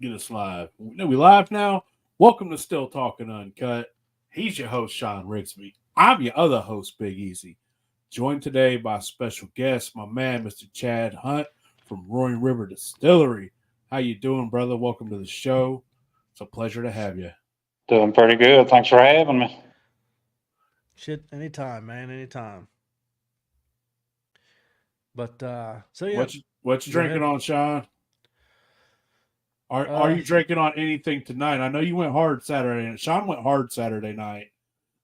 Get us live. No, we live now. Welcome to Still Talking Uncut. He's your host, Sean Rigsby. I'm your other host, Big Easy. Joined today by a special guest, my man, Mr. Chad Hunt from Roaring River Distillery. How you doing, brother? Welcome to the show. It's a pleasure to have you. Doing pretty good. Thanks for having me. Shit, anytime, man, anytime. But so yeah, What you go drinking ahead. on, Sean? Are Uh, you drinking on anything tonight? I know you went hard Saturday night. Sean went hard Saturday night.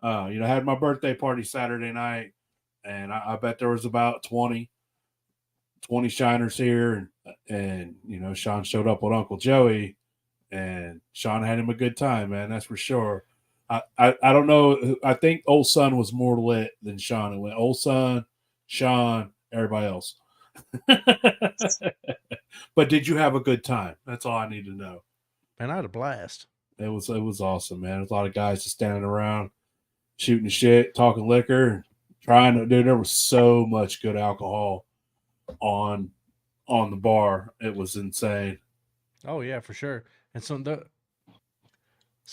Had my birthday party Saturday night, and I bet there was about 20 shiners here, and Sean showed up with Uncle Joey, and Sean had him a good time, man. That's for sure. I don't know. I think Old Son was more lit than Sean. It went Old Son, Sean, everybody else. But did you have a good time? That's all I need to know. man, I had a blast. It was awesome, man. There's a lot of guys just standing around, shooting shit, talking liquor, trying to. Dude, there was so much good alcohol on on the bar. It was insane. Oh yeah, for sure. And since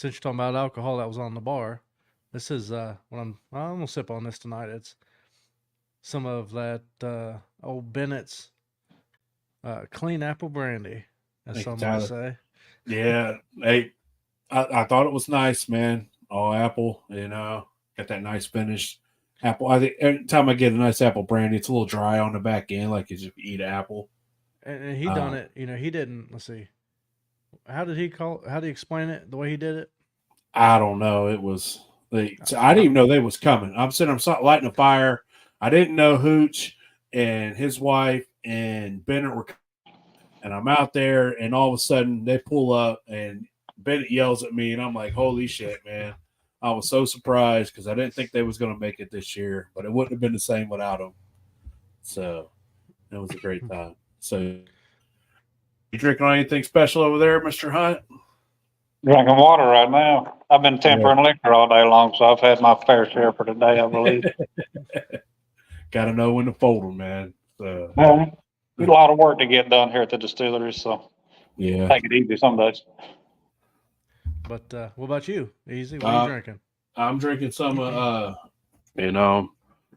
you're talking about alcohol that was on the bar, this is what I'm gonna sip on this tonight. It's some of that old Bennett's clean apple brandy, as Thank you, some might Tyler. say. Yeah, hey, I thought it was nice, man. All apple, got that nice finish. Apple. I think every time I get a nice apple brandy, it's a little dry on the back end, like you just eat apple. And he done Uh, it. He didn't. Let's see. How did he call? How did he explain it? The way he did it. I don't know. It was. I didn't I, even know they was coming. Lighting a fire. I didn't know Hooch and his wife and Bennett were, and I'm out there, and all of a sudden they pull up, and Bennett yells at me, and I'm like, "Holy shit, man!" I was so surprised because I didn't think they was going to make it this year, but it wouldn't have been the same without them. So it was a great time. So you drinking on anything special over there, Mister Hunt? Drinking water right now. I've been Yeah, tempering liquor all day long, so I've had my fair share for today, I believe. got to know when to fold them, man. So Well, a lot of work to get done here at the distillery, so yeah, take it easy some days. but what about you? Easy. What are you uh, drinking? I'm drinking some. You know,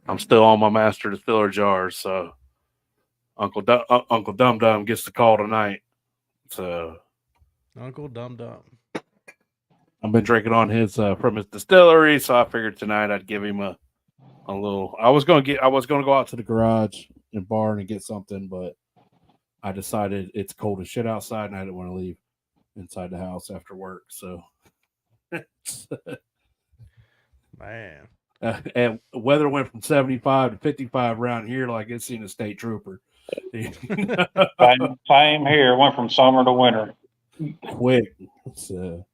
I'm still on my master distiller jars, so Uncle Dum Dum gets the call tonight. So Uncle Dum Dum. I've been drinking on his from his distillery, so I figured tonight I'd give him a little. I was gonna go out to the garage and barn and get something, but I decided it's cold as shit outside, and I didn't want to leave inside the house after work. So, Man. and weather went from 75 to 55 around here, like it's seen a state trooper. Same here. Went from summer to winter. Quick. So,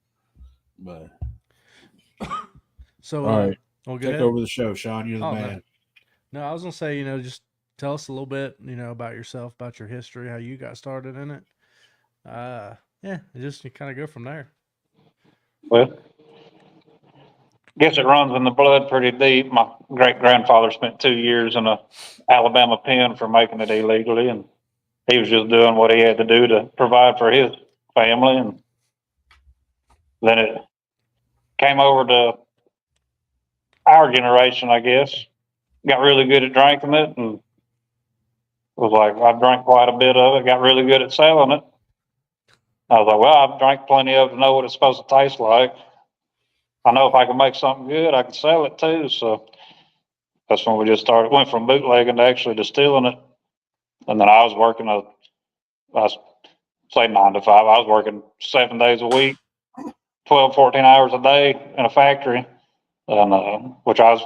but So all right, go take ahead. over the show, Sean. You're the Oh no, man. no. I was gonna say, just tell us a little bit, about yourself, about your history, how you got started in it. Yeah, just you kind of go from there. Well, guess it runs in the blood pretty deep. My great grandfather spent 2 years in a Alabama pen for making it illegally, and he was just doing what he had to do to provide for his family. And then it came over to our generation, I guess. Got really good at drinking it, and was like, I drank quite a bit of it. Got really good at selling it. I was like, well, I've drank plenty of it to know what it's supposed to taste like. I know if I can make something good, I can sell it too. So that's when we just started. Went from bootlegging to actually distilling it, and then I was working I say 9 to 5. I was working 7 days a week, 12, 14 hours a day in a factory, and which I was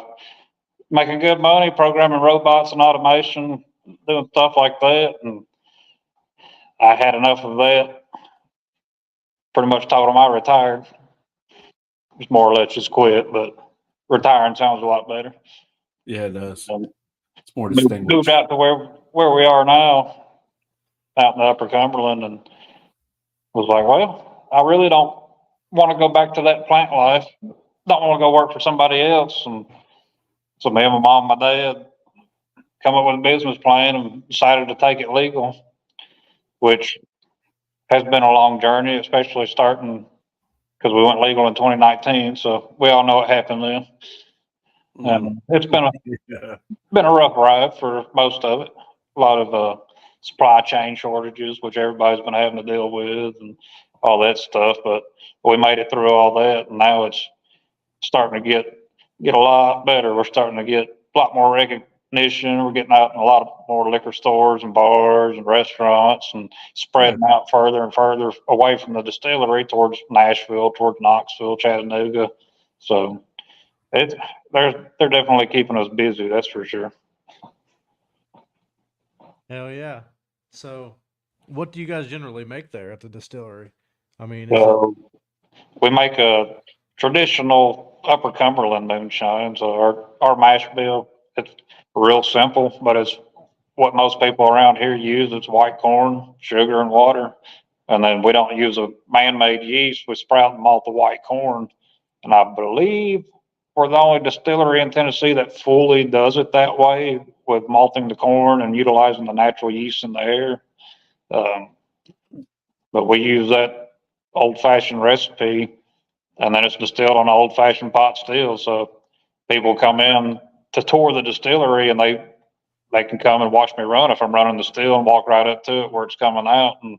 making good money programming robots and automation, doing stuff like that. And I had enough of that. Pretty much told them I retired. Just more or less just quit, but retiring sounds a lot better. Yeah, it does. Um, It's more moved distinguished. out to where we are now, out in the Upper Cumberland, and was like, well, I really don't want to go back to that plant life. Don't want to go work for somebody else. And so me and my mom, and my dad come up with a business plan and decided to take it legal, which has been a long journey, especially starting because we went legal in 2019. So we all know what happened then. And it's been a rough ride for most of it. A lot of supply chain shortages, which everybody's been having to deal with, and all that stuff. But we made it through all that, and now it's starting to get a lot better. We're starting to get a lot more recognition. We're getting out in a lot more liquor stores and bars and restaurants, and spreading out further and further away from the distillery towards Nashville, towards Knoxville, Chattanooga. So they're definitely keeping us busy. That's for sure. Hell yeah. So, what do you guys generally make there at the distillery? I mean, we make a traditional Upper Cumberland moonshine. So our mash bill, it's real simple, but it's what most people around here use. It's white corn, sugar, and water. And then we don't use a man-made yeast. We sprout and malt the white corn. And I believe we're the only distillery in Tennessee that fully does it that way, with malting the corn and utilizing the natural yeast in the air. But we use that old-fashioned recipe, and then it's distilled on an old-fashioned pot still. So people come in to tour the distillery, and they can come and watch me run if I'm running the still, and walk right up to it where it's coming out, and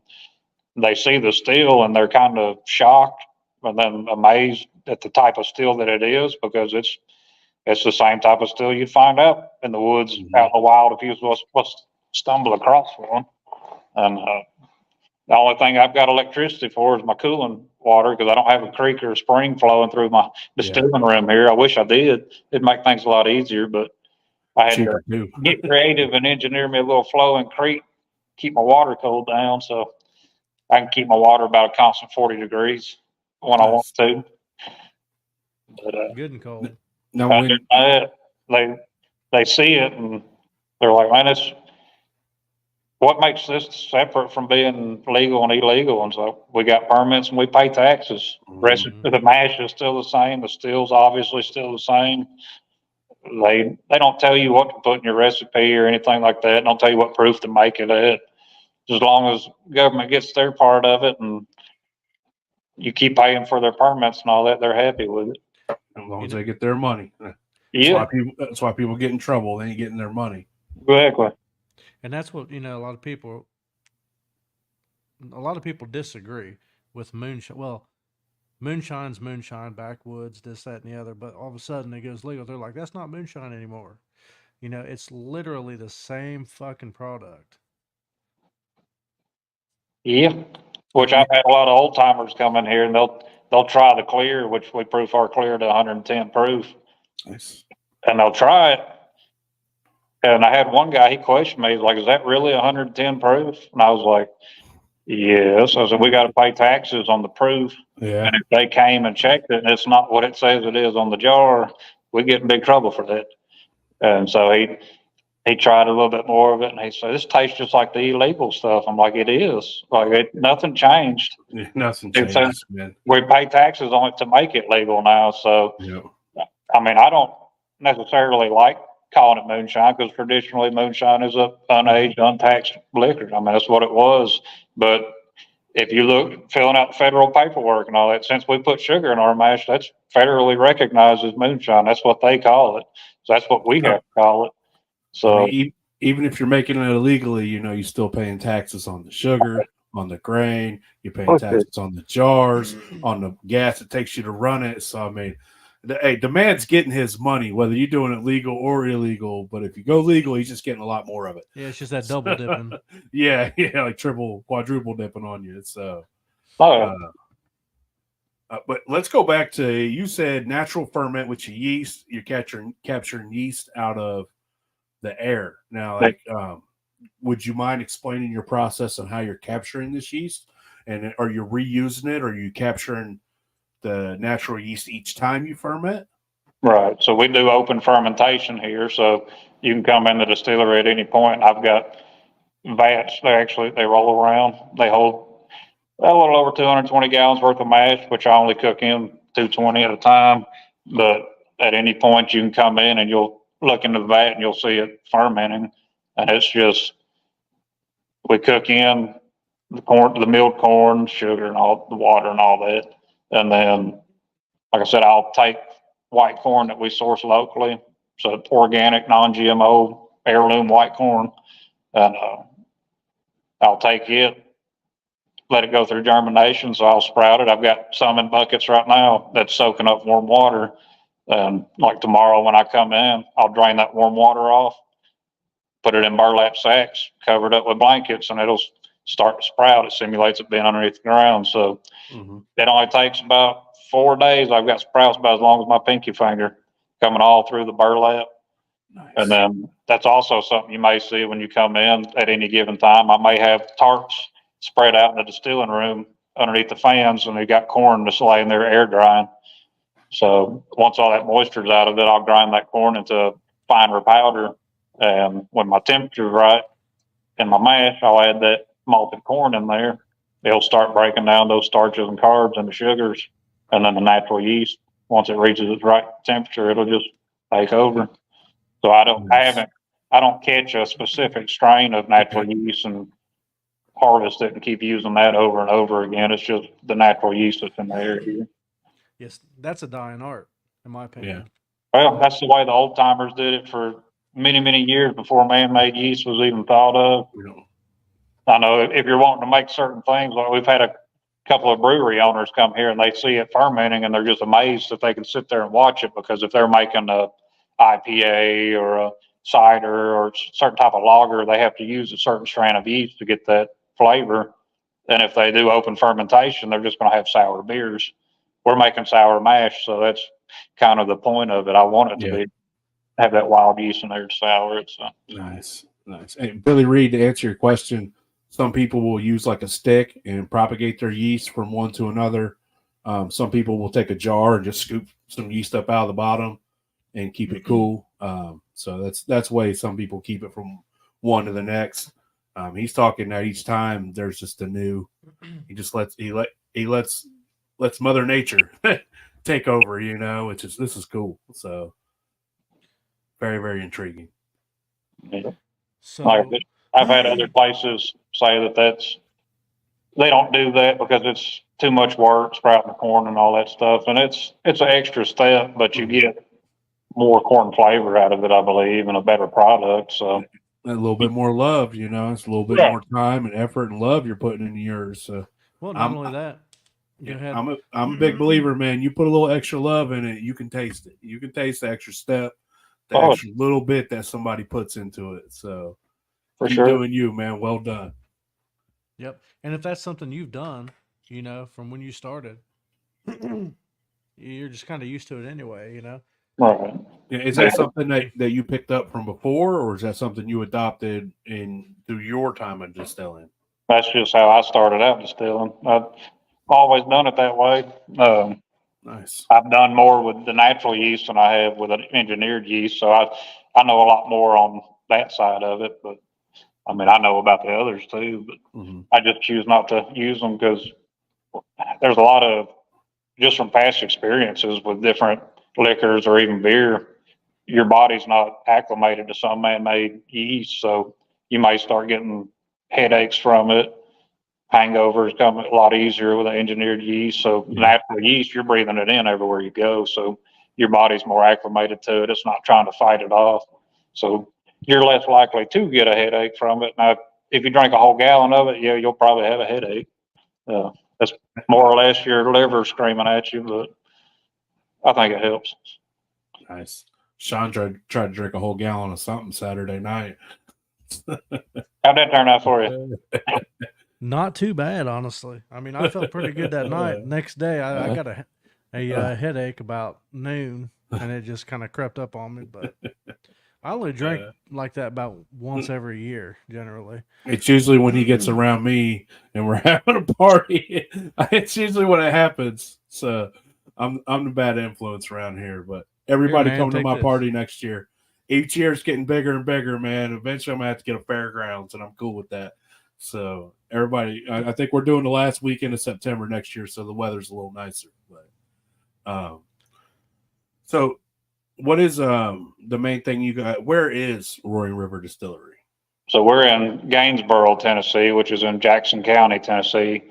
they see the still, and they're kind of shocked and then amazed at the type of still that it is, because it's the same type of still you'd find out in the woods, out in the wild, if you was supposed to stumble across one. And the only thing I've got electricity for is my cooling water, because I don't have a creek or a spring flowing through my distilling room here. I wish I did. It'd make things a lot easier, but I had to get creative and engineer me a little flowing creek, keep my water cooled down, so I can keep my water about a constant 40 degrees when I want to. But, good and cold. No, they see it and they're like, man, it's what makes this separate from being legal and illegal. And so we got permits and we pay taxes. The mash is still the same. The still's obviously still the same. They don't tell you what to put in your recipe or anything like that. Don't tell you what proof to make it at. As long as government gets their part of it and you keep paying for their permits and all that, they're happy with it. As long as they get their money. Yeah. That's why people get in trouble. They ain't getting their money. Exactly. And that's what, a lot of people disagree with moonshine. Well, moonshine's moonshine, backwoods, this, that, and the other. But all of a sudden it goes legal. They're like, that's not moonshine anymore. It's literally the same fucking product. Yeah. Which I've had a lot of old timers come in here and they'll try the clear, which we proof our clear to 110 proof. Nice. And they'll try it. And I had one guy, he questioned me, he's like, is that really 110 proof? And I was like, yes. I said, we got to pay taxes on the proof. Yeah. And if they came and checked it and it's not what it says it is on the jar, we get in big trouble for that. And so he tried a little bit more of it, and he said, this tastes just like the illegal stuff. I'm like, it is. Like, nothing changed. Nothing changed, man. We pay taxes on it to make it legal now. So, I mean, I don't necessarily like calling it moonshine, because traditionally moonshine is a unaged, untaxed liquor. I mean, that's what it was. But if you look, filling out federal paperwork and all that, since we put sugar in our mash, that's federally recognized as moonshine. That's what they call it. So that's what we have to call it. So I mean, even if you're making it illegally, you're still paying taxes on the sugar, on the grain. You're paying taxes on the jars, on the gas it takes you to run it. So I mean, the man's getting his money, whether you're doing it legal or illegal. But if you go legal, he's just getting a lot more of it. Yeah, it's just that double dipping. yeah, like triple, quadruple dipping on you. It's but let's go back to, you said natural ferment, which is yeast. You're capturing yeast out of the air. Now, would you mind explaining your process on how you're capturing this yeast? And are you reusing it, or are you capturing the natural yeast each time you ferment? Right. So we do open fermentation here. So you can come in the distillery at any point. I've got vats. They roll around. They hold a little over 220 gallons worth of mash, which I only cook in 220 at a time. But at any point you can come in and you'll look into the vat and you'll see it fermenting. And it's just, we cook in the corn, the milled corn, sugar, and all the water and all that. And then, like I said, I'll take white corn that we source locally, so organic, non-GMO, heirloom white corn, and I'll take it, let it go through germination, so I'll sprout it. I've got some in buckets right now that's soaking up warm water. And like tomorrow when I come in, I'll drain that warm water off, put it in burlap sacks, cover it up with blankets, and it'll start to sprout. It simulates it being underneath the ground. So it only takes about 4 days. I've got sprouts about as long as my pinky finger coming all through the burlap. Nice. And then that's also something you may see when you come in at any given time. I may have tarps spread out in the distilling room underneath the fans, and they got corn just laying there air drying. So once all that moisture is out of it, I'll grind that corn into finer powder. And when my temperature's right in my mash, I'll add that malted corn in there. It'll start breaking down those starches and carbs and the sugars. And then the natural yeast, once it reaches its right temperature, it'll just take over. So I don't catch a specific strain of natural yeast and harvest it and keep using that over and over again. It's just the natural yeast that's in the air here. Yes, that's a dying art, in my opinion. Well, that's the way the old timers did it for many, many years before man-made yeast was even thought of. I know if you're wanting to make certain things, like we've had a couple of brewery owners come here and they see it fermenting and they're just amazed that they can sit there and watch it, because if they're making a IPA or a cider or a certain type of lager, they have to use a certain strain of yeast to get that flavor. And if they do open fermentation, they're just going to have sour beers. We're making sour mash, so that's kind of the point of it. I want it to be have that wild yeast in there to sour it. So nice. Hey, Billy Reed, to answer your question, some people will use like a stick and propagate their yeast from one to another. Some people will take a jar and just scoop some yeast up out of the bottom and keep it cool. So that's way some people keep it from one to the next. He's talking that each time there's just a new. He just lets Mother Nature take over. Which is this is cool. So very, very intriguing. yeah. So Like I've had other places say they don't do that because it's too much work sprouting the corn and all that stuff, and it's an extra step, but you get more corn flavor out of it, I believe, and a better product. So a little bit more love, it's a little bit more time and effort and love you're putting into yours. So well, not only that, go ahead. I'm a big believer, man. You put a little extra love in it, you can taste it. You can taste the extra step, the extra little bit that somebody puts into it. So keep doing you, man. Well done. Yep. And if that's something you've done, from when you started, you're just kind of used to it anyway, Right. Is that something that you picked up from before, or is that something you adopted through your time of distilling? That's just how I started out distilling. I've always done it that way. Nice. I've done more with the natural yeast than I have with an engineered yeast, so I know a lot more on that side of it. But I mean, I know about the others too, but I just choose not to use them because there's a lot of, just from past experiences with different liquors or even beer, your body's not acclimated to some man-made yeast, so you may start getting headaches from it. Hangovers come a lot easier with an engineered yeast. So natural yeast, you're breathing it in everywhere you go, so your body's more acclimated to it. It's not trying to fight it off, so you're less likely to get a headache from it. Now, if you drink a whole gallon of it, you'll probably have a headache. That's more or less your liver screaming at you, but I think it helps. Nice. Sean tried to drink a whole gallon of something Saturday night. How'd that turn out for you? Not too bad, honestly. I mean, I felt pretty good that night. Next day, I got a headache about noon, and it just kind of crept up on me. But I only drink like that about once every year, generally. It's usually when he gets around me and we're having a party. It's usually when it happens. So I'm the bad influence around here. But everybody come to my party next year. Each year it's getting bigger and bigger, man. Eventually I'm going to have to get a fairgrounds, and I'm cool with that. So everybody, I think we're doing the last weekend of September next year, so the weather's a little nicer. But so what is the main thing you got? Where is Roaring River Distillery? So we're in Gainesboro, Tennessee, which is in Jackson County, Tennessee.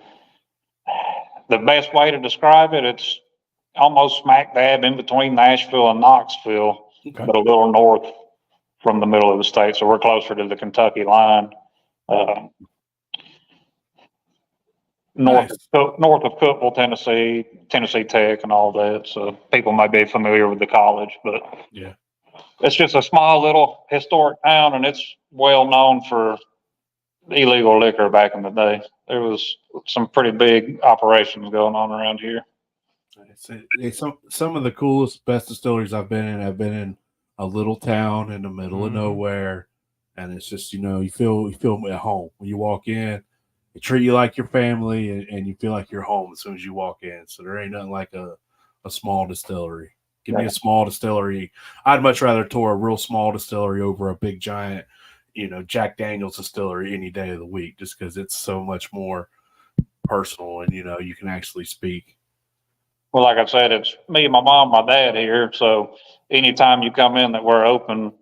The best way to describe it, it's almost smack dab in between Nashville and Knoxville, Okay. but a little north from the middle of the state. So we're closer to the Kentucky line. North of Cookeville, Tennessee, Tennessee Tech and all that. So people might be familiar with the college, but Yeah. it's just a small little historic town, and it's well known for illegal liquor back in the day. There was some pretty big operations going on around here. Some of the coolest, best distilleries I've been in a little town in the middle of nowhere, and it's just you feel at home when you walk in. They treat you like your family, and you feel like you're home as soon as you walk in. So there ain't nothing like a small distillery. Give me a small distillery. I'd much rather tour a real small distillery over a big giant, Jack Daniel's distillery any day of the week, just because it's so much more personal and you can actually speak. Well, like I said, it's me, my mom, my dad here. So anytime you come in that we're open,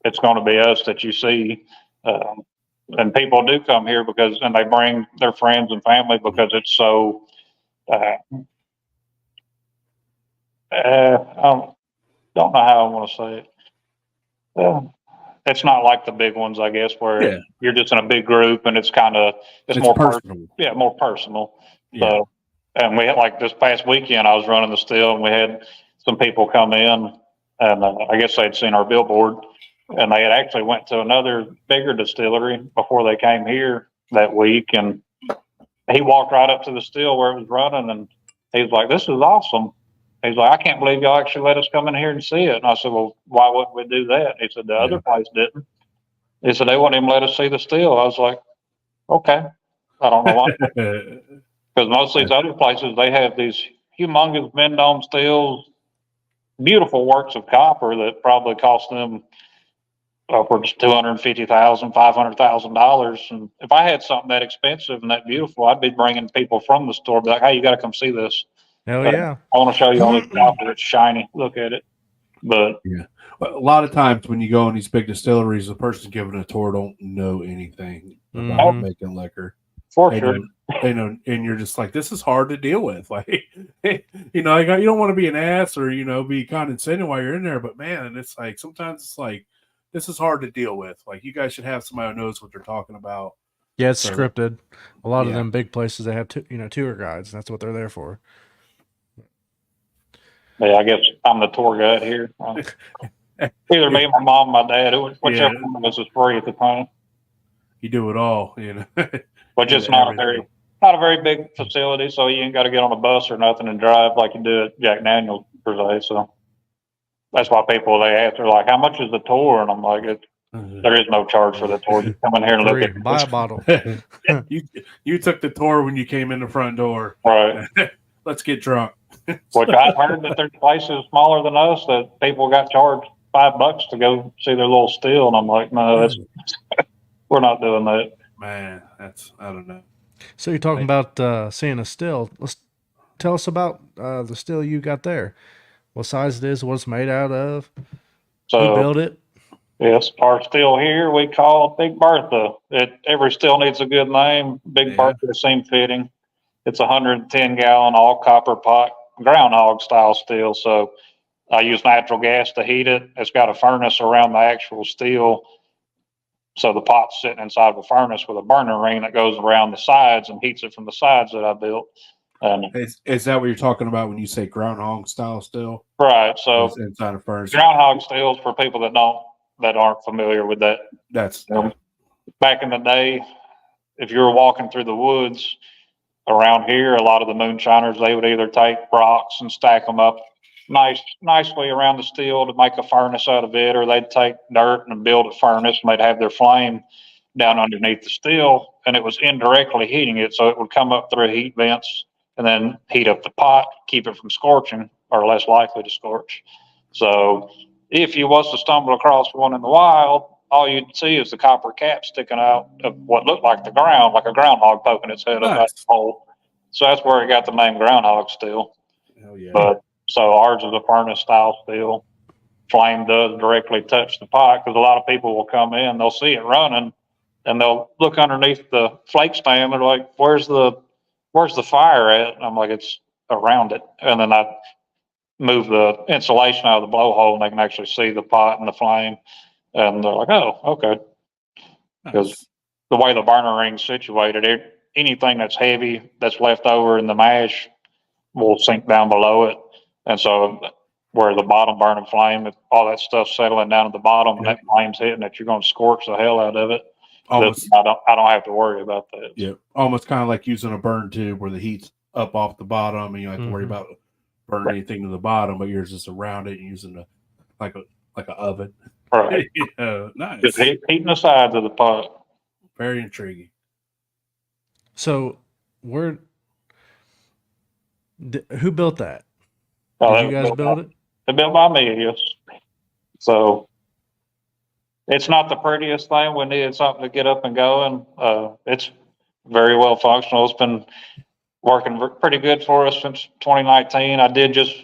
it's going to be us that you see. And people do come here and they bring their friends and family because it's so, I don't know how I want to say it. It's not like the big ones, I guess, where you're just in a big group and it's more personal. More personal. Yeah. So, and we had, like this past weekend, I was running the still and we had some people come in and I guess they'd seen our billboard and they had actually went to another bigger distillery before they came here that week. And he walked right up to the still where it was running and he was like, "This is awesome." He's like, "I can't believe y'all actually let us come in here and see it." And I said, "Well, why wouldn't we do that?" He said, "The other place didn't." He said, "They wouldn't even let us see the still." I was like, "Okay." I don't know why. Because most of these other places, they have these humongous bend dome stills, beautiful works of copper that probably cost them upwards $250,000, $500,000. And if I had something that expensive and that beautiful, I'd be bringing people from the store, be like, "Hey, you got to come see this." Hell yeah! I want to show you all this copper. It's shiny. Look at it. But yeah, a lot of times when you go in these big distilleries, the person giving a tour don't know anything about making liquor. For sure. And you're just like, this is hard to deal with. Like, you don't want to be an ass or, be condescending while you're in there. But man, it's like, sometimes it's like, this is hard to deal with. Like, you guys should have somebody who knows what they're talking about. Yeah, it's scripted. A lot of them big places, they have, tour guides. That's what they're there for. Yeah, I guess I'm the tour guide here. Either me, my mom, my dad, whichever one of us was free at the time. You do it all, But just not a very big facility, so you ain't got to get on a bus or nothing and drive like you do at Jack Daniel's per se. So that's why people they ask, they're like, "How much is the tour?" And I'm like, "There is no charge for the tour. Just come in here and look at it. Buy a bottle." You took the tour when you came in the front door, right? Let's get drunk. Which I've heard that there's places smaller than us that people got charged $5 to go see their little still, and I'm like, no, we're not doing that. Man, I don't know. So you're talking about seeing a still. Let's tell us about the still you got there. What size it is, what it's made out of, who built it. Yes, our still here we call Big Bertha. Every still needs a good name. Big Bertha seemed fitting. It's 110 gallon all copper pot groundhog style still. So I use natural gas to heat it. It's got a furnace around the actual steel. So the pot's sitting inside of a furnace with a burner ring that goes around the sides and heats it from the sides that I built. Is that what you're talking about when you say groundhog style still? Right. So inside a furnace. Groundhog stills, for people that aren't familiar with that. That's back in the day, if you were walking through the woods around here, a lot of the moonshiners, they would either take rocks and stack them up nicely around the steel to make a furnace out of it, or they'd take dirt and build a furnace and they'd have their flame down underneath the steel, and it was indirectly heating it, so it would come up through heat vents and then heat up the pot, keep it from scorching or less likely to scorch. So if you was to stumble across one in the wild, all you'd see is the copper cap sticking out of what looked like the ground, like a groundhog poking its head up that hole. So that's where it got the name groundhog steel. Hell yeah. But so ours is a furnace style steel. Flame does directly touch the pot because a lot of people will come in, they'll see it running, and they'll look underneath the flake stand. They're like, where's the fire at? And I'm like, it's around it. And then I move the insulation out of the blowhole and they can actually see the pot and the flame. And they're like, oh, okay. Because the way the burner ring's situated, anything that's heavy that's left over in the mash will sink down below it. And so where the bottom burning flame, all that stuff settling down at the bottom and that flame's hitting it, you're going to scorch the hell out of it. Almost, I don't have to worry about that. Yeah, almost kind of like using a burn tube where the heat's up off the bottom and you don't have to worry about burning anything to the bottom, but yours is around it and using like an oven. Right. Nice. Just heating the sides of the pot. Very intriguing. So, who built that? Oh, Did you guys build it? They built by me, yes. So it's not the prettiest thing. We needed something to get up and going. It's very well functional. It's been working pretty good for us since 2019. I did just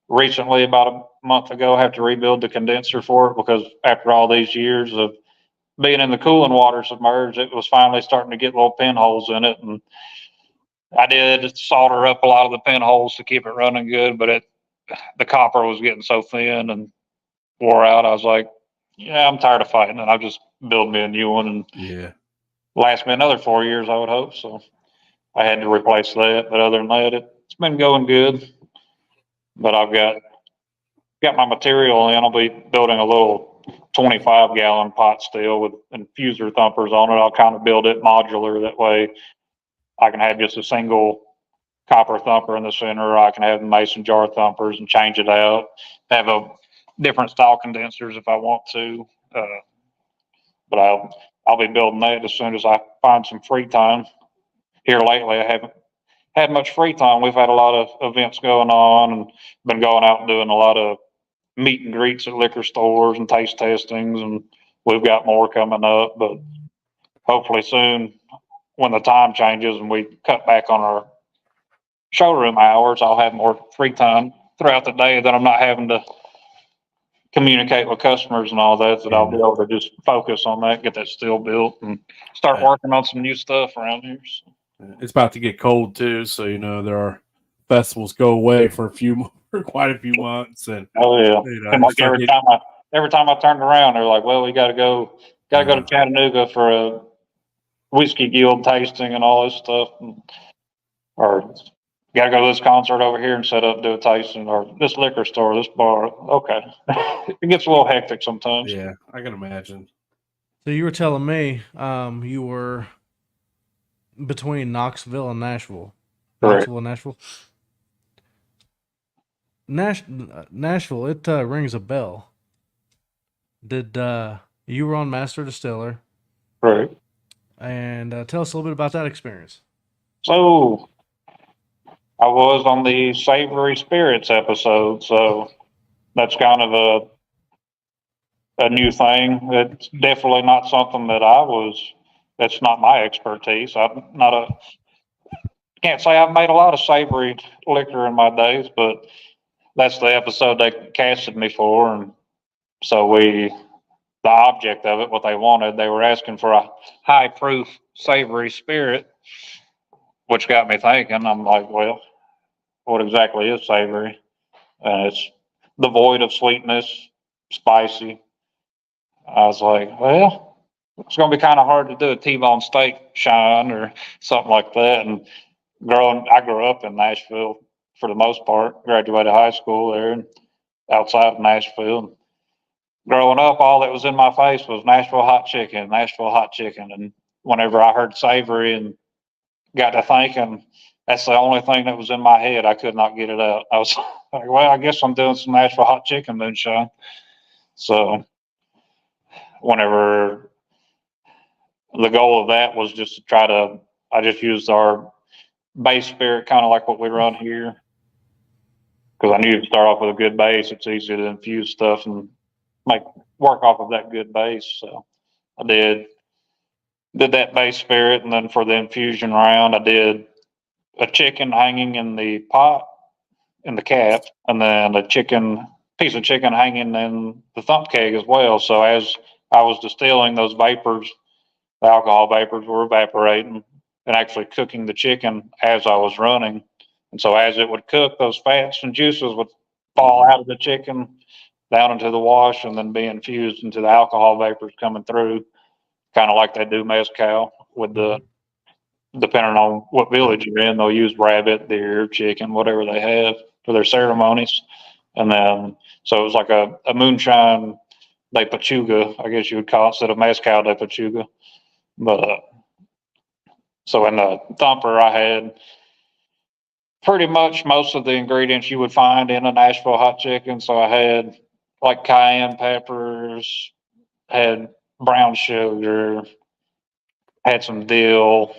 recently, about a month ago, have to rebuild the condenser for it because after all these years of being in the cooling water submerged, it was finally starting to get little pinholes in it. And I did solder up a lot of the pinholes to keep it running good, but the copper was getting so thin and wore out. I was like, yeah, I'm tired of fighting it. I'll just build me a new one and last me another 4 years, I would hope. So I had to replace that. But other than that, it's been going good. But I've got my material in. I'll be building a little 25-gallon pot still with infuser thumpers on it. I'll kind of build it modular. That way I can have just a single copper thumper in the center, or I can have the mason jar thumpers and change it out. Have a different style condensers if I want to. But I'll be building that as soon as I find some free time. Here lately, I haven't had much free time. We've had a lot of events going on and been going out and doing a lot of meet and greets at liquor stores and taste testings, and we've got more coming up. But hopefully soon, when the time changes and we cut back on our showroom hours, I'll have more free time throughout the day that I'm not having to communicate with customers and all that, I'll be able to just focus on that, get that still built and start working on some new stuff around here. So. It's about to get cold too, so there are festivals go away for quite a few months, and and like every time I turned around, they're like, "Well, we got to go to Chattanooga for a whiskey guild tasting and all this stuff, or got to go to this concert over here and set up, do a tasting, or this liquor store, this bar." Okay, it gets a little hectic sometimes. Yeah, I can imagine. So you were telling me you were between Knoxville and Nashville. Knoxville and Nashville. Nashville, it rings a bell. Did you were on Master Distiller? Right. And tell us a little bit about that experience. So I was on the Savory Spirits episode, so that's kind of a new thing. It's definitely not something that's not my expertise. Can't say I've made a lot of savory liquor in my days, but that's the episode they casted me for. And so the object of it, what they wanted, they were asking for a high proof savory spirit, which got me thinking. I'm like, well, what exactly is savory? And it's devoid of sweetness, spicy. I was like, well, it's going to be kind of hard to do a T-bone steak shine or something like that. And I grew up in Nashville for the most part, graduated high school there and outside of Nashville. Growing up, all that was in my face was Nashville hot chicken. And whenever I heard savory and got to thinking, that's the only thing that was in my head. I could not get it out. I was like, well, I guess I'm doing some Nashville hot chicken moonshine. So whenever the goal of that was just to I just used our base spirit, kind of like what we run here. Because I knew to start off with a good base, it's easier to infuse stuff and work off of that good base. So I did that base spirit, and then for the infusion round, I did a chicken hanging in the pot in the cap, and then a piece of chicken hanging in the thump keg as well. So as I was distilling, those vapors the alcohol vapors were evaporating and actually cooking the chicken as I was running. And so as it would cook, those fats and juices would fall out of the chicken down into the wash and then be infused into the alcohol vapors coming through, kind of like they do mezcal with the, depending on what village you're in, they'll use rabbit, deer, chicken, whatever they have for their ceremonies. And then, so it was like a moonshine de pechuga, I guess you would call it, instead of mezcal de pechuga. But, so in the thumper, I had pretty much most of the ingredients you would find in a Nashville hot chicken. So I had like cayenne peppers, had brown sugar, had some dill,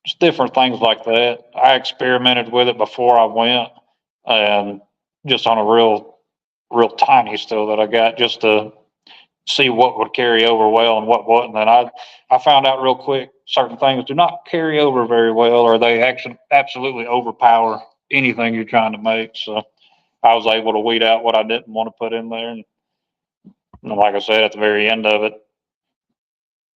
just different things like that. I experimented with it before I went, and just on a real tiny still that I got just to see what would carry over well and what wouldn't. And I found out real quick certain things do not carry over very well, or they actually absolutely overpower anything you're trying to make. So I was able to weed out what I didn't want to put in there. And like I said, at the very end of it,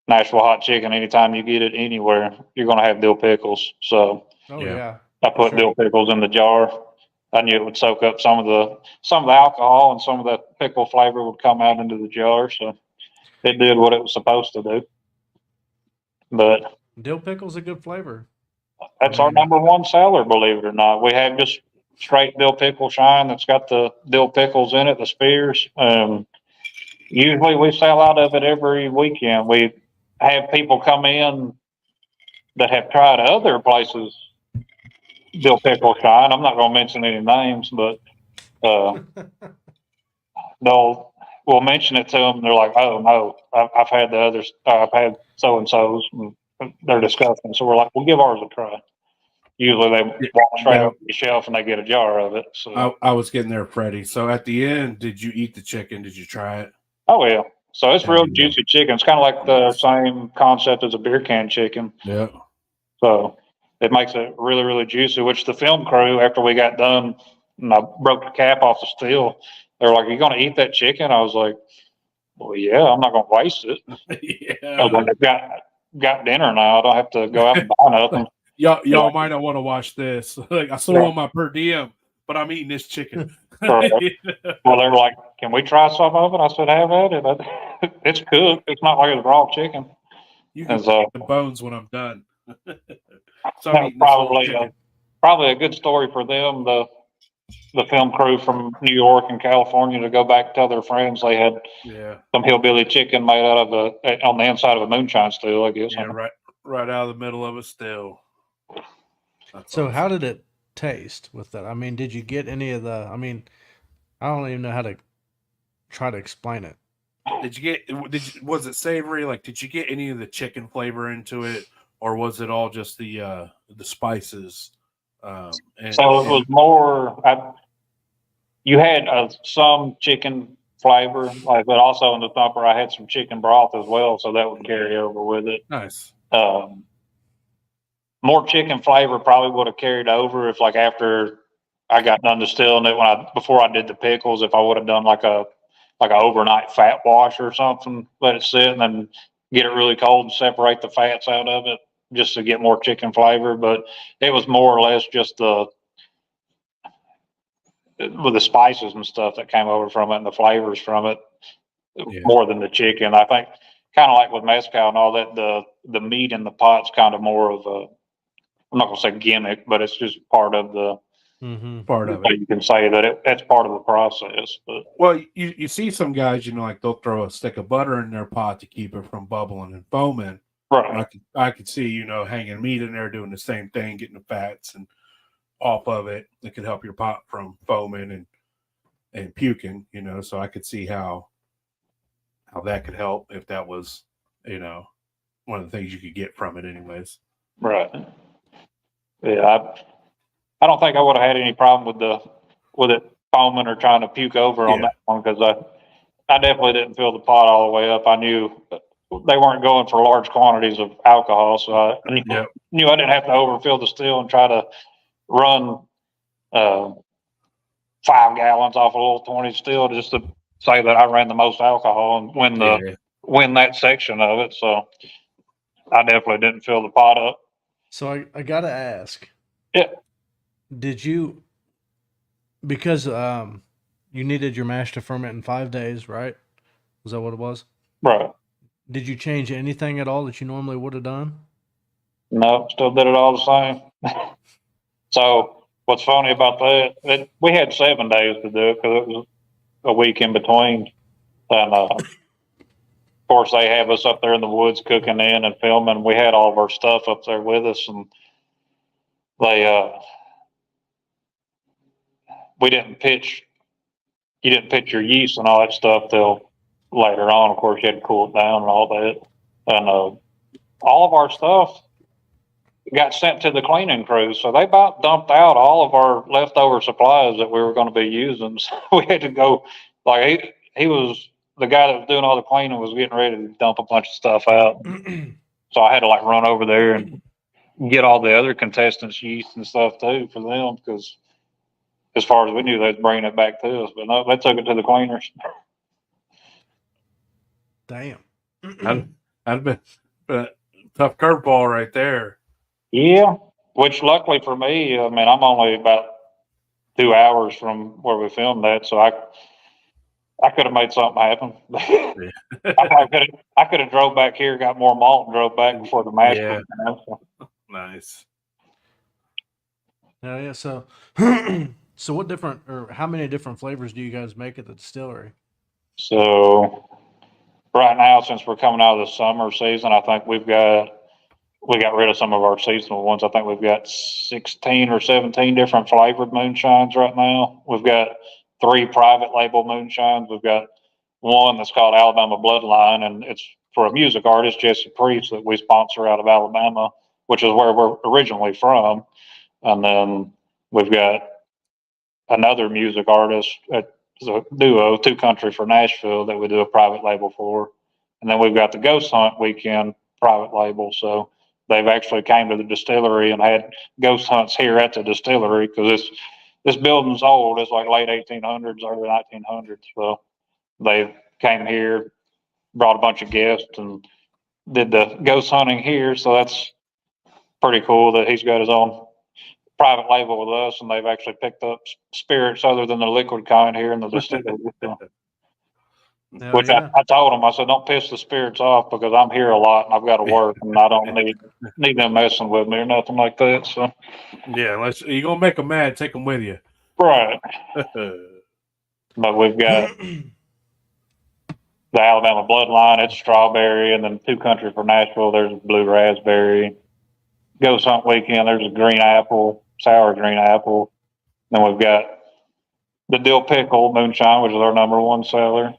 Nashville hot chicken, anytime you get it anywhere, you're going to have dill pickles. So yeah. I put dill pickles in the jar. I knew it would soak up some of the alcohol, and some of the pickle flavor would come out into the jar. So it did what it was supposed to do. But dill pickle's a good flavor. That's our number one seller, believe it or not. We have just straight dill pickle shine that's got the dill pickles in it, the spears. Usually we sell out of it every weekend. We have people come in that have tried other places dill pickle shine. I'm not going to mention any names, but we'll mention it to them. They're like, "Oh no, I've had the others. I've had so and so's. They're disgusting." So we're like, "We'll give ours a try." Usually they walk straight over the shelf and they get a jar of it. So I was getting there, Freddie. So at the end, did you eat the chicken? Did you try it? Oh yeah. So it's real juicy chicken. It's kind of like the same concept as a beer can chicken. Yeah. So it makes it really, really juicy, which the film crew, after we got done and I broke the cap off the steel, they were like, "Are you going to eat that chicken?" I was like, "Well, yeah, I'm not going to waste it." I was like, "I've got dinner now. I don't have to go out and buy nothing." Y'all might not want to watch this. Like, I still want my per diem, but I'm eating this chicken. Well, they were like, "Can we try some of it?" I said, "Have at it. It's cooked. It's not like it's raw chicken." You can eat the bones when I'm done. So I'm probably a good story for them. The film crew from New York and California to go back and tell their friends they had some hillbilly chicken made out of on the inside of a moonshine still, I guess. Yeah, right out of the middle of a still. So awesome. How did it taste with that? I mean, did you get any of the? I mean, I don't even know how to try to explain it. Was it savory? Like, did you get any of the chicken flavor into it, or was it all just the spices? So it was more. You had some chicken flavor, but also in the thumper, I had some chicken broth as well, so that would carry over with it. Nice. More chicken flavor probably would have carried over if, like, after I got done distilling it, before I did the pickles, if I would have done like an overnight fat wash or something, let it sit and then get it really cold and separate the fats out of it just to get more chicken flavor. But it was more or less just with the spices and stuff that came over from it and the flavors from it more than the chicken. I think kind of like with mezcal and all that, the meat in the pot's kind of more of I'm not going to say gimmick, but it's just part of the part of it. You can say that that's part of the process. But well, you see some guys, like they'll throw a stick of butter in their pot to keep it from bubbling and foaming. Right. I could see, hanging meat in there, doing the same thing, getting the fats and off of it. It could help your pot from foaming and puking, so I could see how that could help if that was, one of the things you could get from it anyways. Right. Yeah. I don't think I would have had any problem with it foaming or trying to puke over on that one, because I definitely didn't fill the pot all the way up. I knew they weren't going for large quantities of alcohol, so I knew I didn't have to overfill the still and try to run 5 gallons off a little 20 still just to say that I ran the most alcohol and win that section of it. So I definitely didn't fill the pot up. So I got to ask. Yeah. Did you, because you needed your mash to ferment in 5 days, right? Was that what it was? Right. Did you change anything at all that you normally would have done? No, still did it all the same. So what's funny about that, we had 7 days to do it because it was a week in between. And of course, they have us up there in the woods cooking in and filming. We had all of our stuff up there with us, and they we didn't pitch. You didn't pitch your yeast and all that stuff till later on. Of course, you had to cool it down and all that. And all of our stuff got sent to the cleaning crew, so they about dumped out all of our leftover supplies that we were going to be using. So we had to go. Like he was the guy that was doing all the cleaning was getting ready to dump a bunch of stuff out. So I had to like run over there and get all the other contestants' yeast and stuff too for them, because as far as we knew, they was bringing it back to us. But no, they took it to the cleaners. Damn. I've been tough curveball right there. Yeah, which luckily for me, I mean, I'm only about 2 hours from where we filmed that, so I could have made something happen. I could have drove back here, got more malt, and drove back before the mash. Yeah. So. Nice. Yeah. So, so what different or how many different flavors do you guys make at the distillery? So right now, since we're coming out of the summer season, I think we got rid of some of our seasonal ones. I think we've got 16 or 17 different flavored moonshines right now. We've got 3 private label moonshines. We've got one that's called Alabama Bloodline, and it's for a music artist, Jesse Priest, that we sponsor out of Alabama, which is where we're originally from. And then we've got another music artist, it's a duo, Two Country for Nashville, that we do a private label for. And then we've got the Ghost Hunt Weekend private label. So they've actually came to the distillery and had ghost hunts here at the distillery, because this building's old. It's like late 1800s, early 1900s. So they came here, brought a bunch of guests, and did the ghost hunting here. So that's pretty cool that he's got his own private label with us, and they've actually picked up spirits other than the liquid kind here in the distillery. Which Yeah. I told him, I said, don't piss the spirits off, because I'm here a lot and I've got to work, and I don't need them messing with me or nothing like that. So yeah, unless you're gonna make them mad, take them with you. Right. But we've got the Alabama Bloodline, it's strawberry, and then Two Country for Nashville, there's blue raspberry. Ghost Hunt Weekend, there's a green apple, sour green apple. Then we've got the dill pickle moonshine, which is our #1 seller.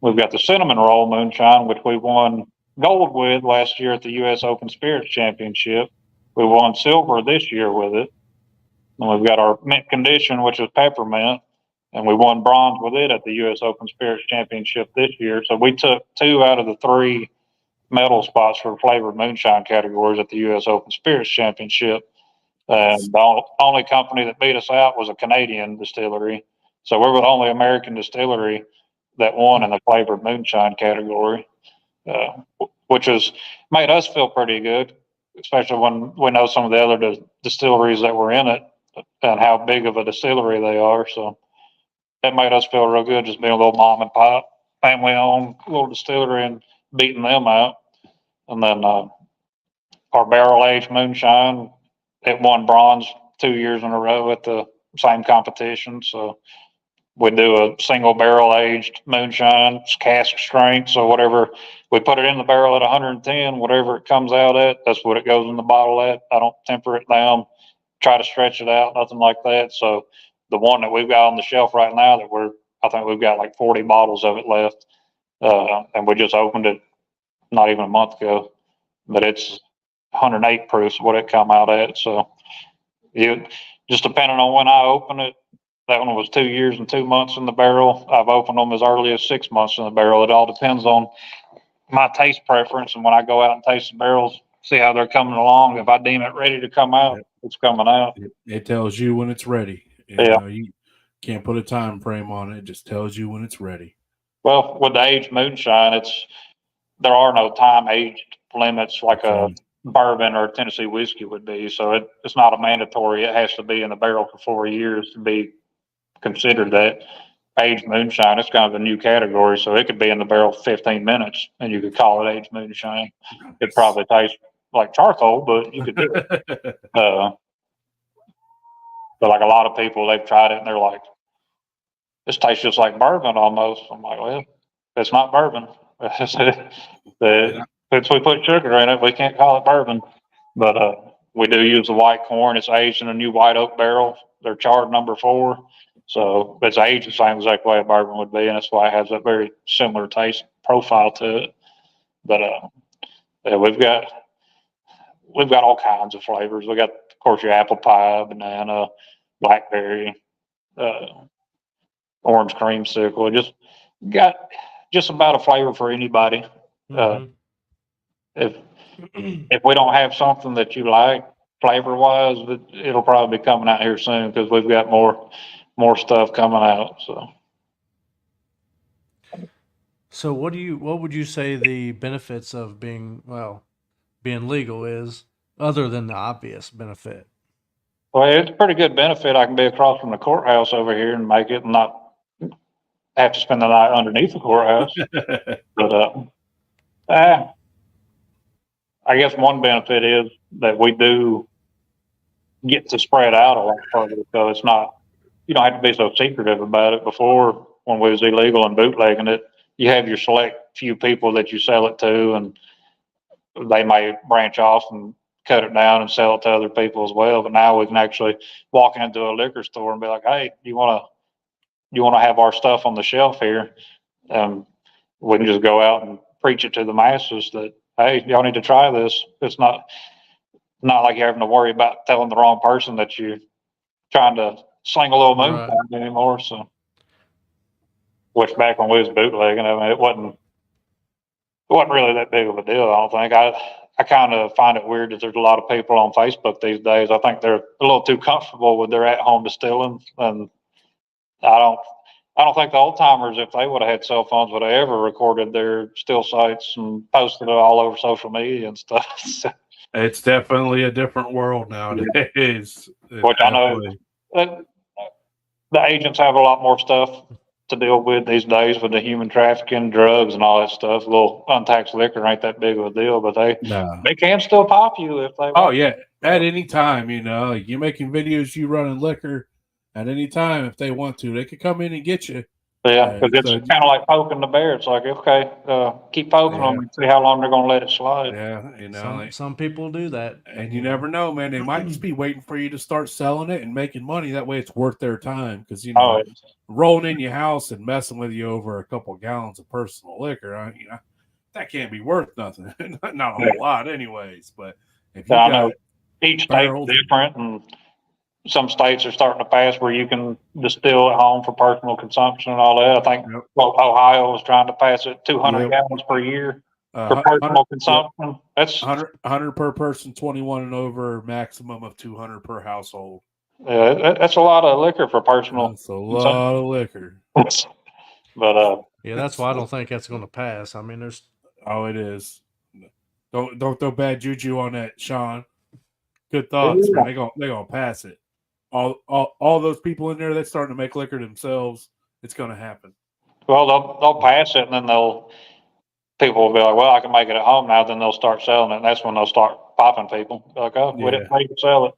We've got the cinnamon roll moonshine, which we won gold with last year at the U.S. Open Spirits Championship. We won silver this year with it. And we've got our mint condition, which is peppermint, and we won bronze with it at the U.S. Open Spirits Championship this year. So we took 2 out of the 3 medal spots for flavored moonshine categories at the U.S. Open Spirits Championship. And the only company that beat us out was a Canadian distillery. So we're the only American distillery that won in the flavored moonshine category, which has made us feel pretty good, especially when we know some of the other distilleries that were in it and how big of a distillery they are. So that made us feel real good, just being a little mom and pop, family owned little distillery and beating them out. And then our barrel aged moonshine, it won bronze 2 years in a row at the same competition. So we do a single barrel aged moonshine, it's cask strength. So whatever we put it in the barrel at 110, whatever it comes out at, that's what it goes in the bottle at. I don't temper it down, try to stretch it out, nothing like that. So the one that we've got on the shelf right now, I think we've got like 40 bottles of it left, and we just opened it not even a month ago, but it's 108 proof, what it come out at. So you just depending on when I open it. That one was 2 years and 2 months in the barrel. I've opened them as early as 6 months in the barrel. It all depends on my taste preference. And when I go out and taste the barrels, see how they're coming along. If I deem it ready to come out, it's coming out. It tells you when it's ready. You can't put a time frame on it. It just tells you when it's ready. Well, with the aged moonshine, there are no time aged limits like a Okay. bourbon or Tennessee whiskey would be. So it's not a mandatory. It has to be in the barrel for 4 years to be considered that aged moonshine. It's kind of a new category. So it could be in the barrel for 15 minutes and you could call it aged moonshine. It probably tastes like charcoal, but you could do it. But like a lot of people, they've tried it and they're like, this tastes just like bourbon almost. I'm like, well, it's not bourbon. Since we put sugar in it, we can't call it bourbon. But we do use the white corn. It's aged in a new white oak barrel. They're charred number 4. So it's aged the same exact way a bourbon would be, and that's why it has a very similar taste profile to it. But yeah, we've got all kinds of flavors. We got, of course, your apple pie, banana, blackberry, orange creamsicle. Just got just about a flavor for anybody. If we don't have something that you like flavor wise, it'll probably be coming out here soon because we've got more stuff coming out. So what would you say the benefits of being legal is, other than the obvious benefit? Well, it's a pretty good benefit. I can be across from the courthouse over here and make it and not have to spend the night underneath the courthouse. But I guess one benefit is that we do get to spread out a lot further. So it's not, you don't have to be so secretive about it. Before, when we was illegal and bootlegging it, you have your select few people that you sell it to, and they may branch off and cut it down and sell it to other people as well. But now we can actually walk into a liquor store and be like, hey, you want to have our stuff on the shelf here? We can just go out and preach it to the masses that, hey, y'all need to try this. It's not like you're having to worry about telling the wrong person that you're trying to sling a little moonshine anymore. So, which back when we was bootlegging, I mean, it wasn't really that big of a deal. I don't think. I kind of find it weird that there's a lot of people on Facebook these days. I think they're a little too comfortable with their at-home distilling, and I don't think the old timers, if they would have had cell phones, would have ever recorded their still sites and posted it all over social media and stuff. It's definitely a different world nowadays. Which I know the agents have a lot more stuff to deal with these days with the human trafficking, drugs, and all that stuff. A little untaxed liquor ain't that big of a deal, but they can still pop you if they want. Oh yeah, at any time. You're making videos, you running liquor. At any time, if they want to, they could come in and get you. Yeah, because it's kind of like poking the bear. It's like, okay, keep poking them and see how long they're going to let it slide. Yeah, some people do that, and you never know, man. They might just be waiting for you to start selling it and making money. That way, it's worth their time. Because rolling in your house and messing with you over a couple of gallons of personal liquor, that can't be worth nothing. Not a whole lot, anyways. But if you got each state's different, and some states are starting to pass where you can distill at home for personal consumption and all that. I think Ohio was trying to pass it 200 gallons per year for personal consumption. That's 100 per person, 21 and over, maximum of 200 per household. Yeah, that's a lot of liquor for personal. That's a lot of liquor. But yeah, that's why I don't think that's going to pass. I mean, it is. Don't throw bad juju on that, Sean. Good thoughts, man. They're gonna pass it. All those people in there that's starting to make liquor themselves, it's going to happen. Well, they'll pass it, and then people will be like, well, I can make it at home now. Then they'll start selling it, and that's when they'll start popping people. Like, oh, we didn't pay to sell it.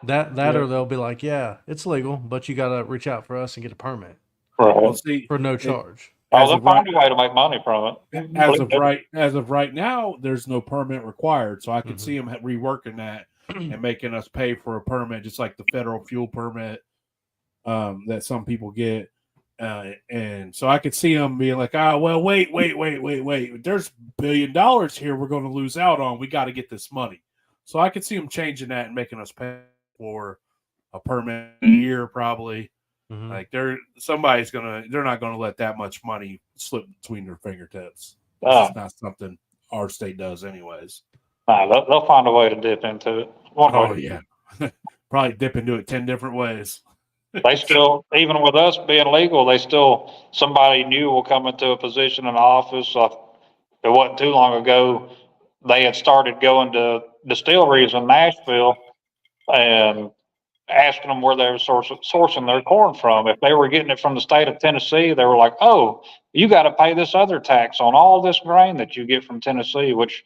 Or they'll be like, yeah, it's legal, but you got to reach out for us and get a permit. Right. Well, see, for no charge. They'll find a way to make money from it. As of right now, there's no permit required, so I can see them reworking that and making us pay for a permit, just like the federal fuel permit that some people get. And so I could see them being like, well, wait. There's $1 billion here we're going to lose out on. We got to get this money. So I could see them changing that and making us pay for a permit a year, probably. Like they're not going to let that much money slip between their fingertips. It's not something our state does anyways. They'll find a way to dip into it. Yeah. Probably dip into it 10 different ways. They still, even with us being legal, somebody new will come into a position in the office. it wasn't too long ago, they had started going to distilleries in Nashville and asking them where they were sourcing their corn from. If they were getting it from the state of Tennessee, they were like, oh, you got to pay this other tax on all this grain that you get from Tennessee, which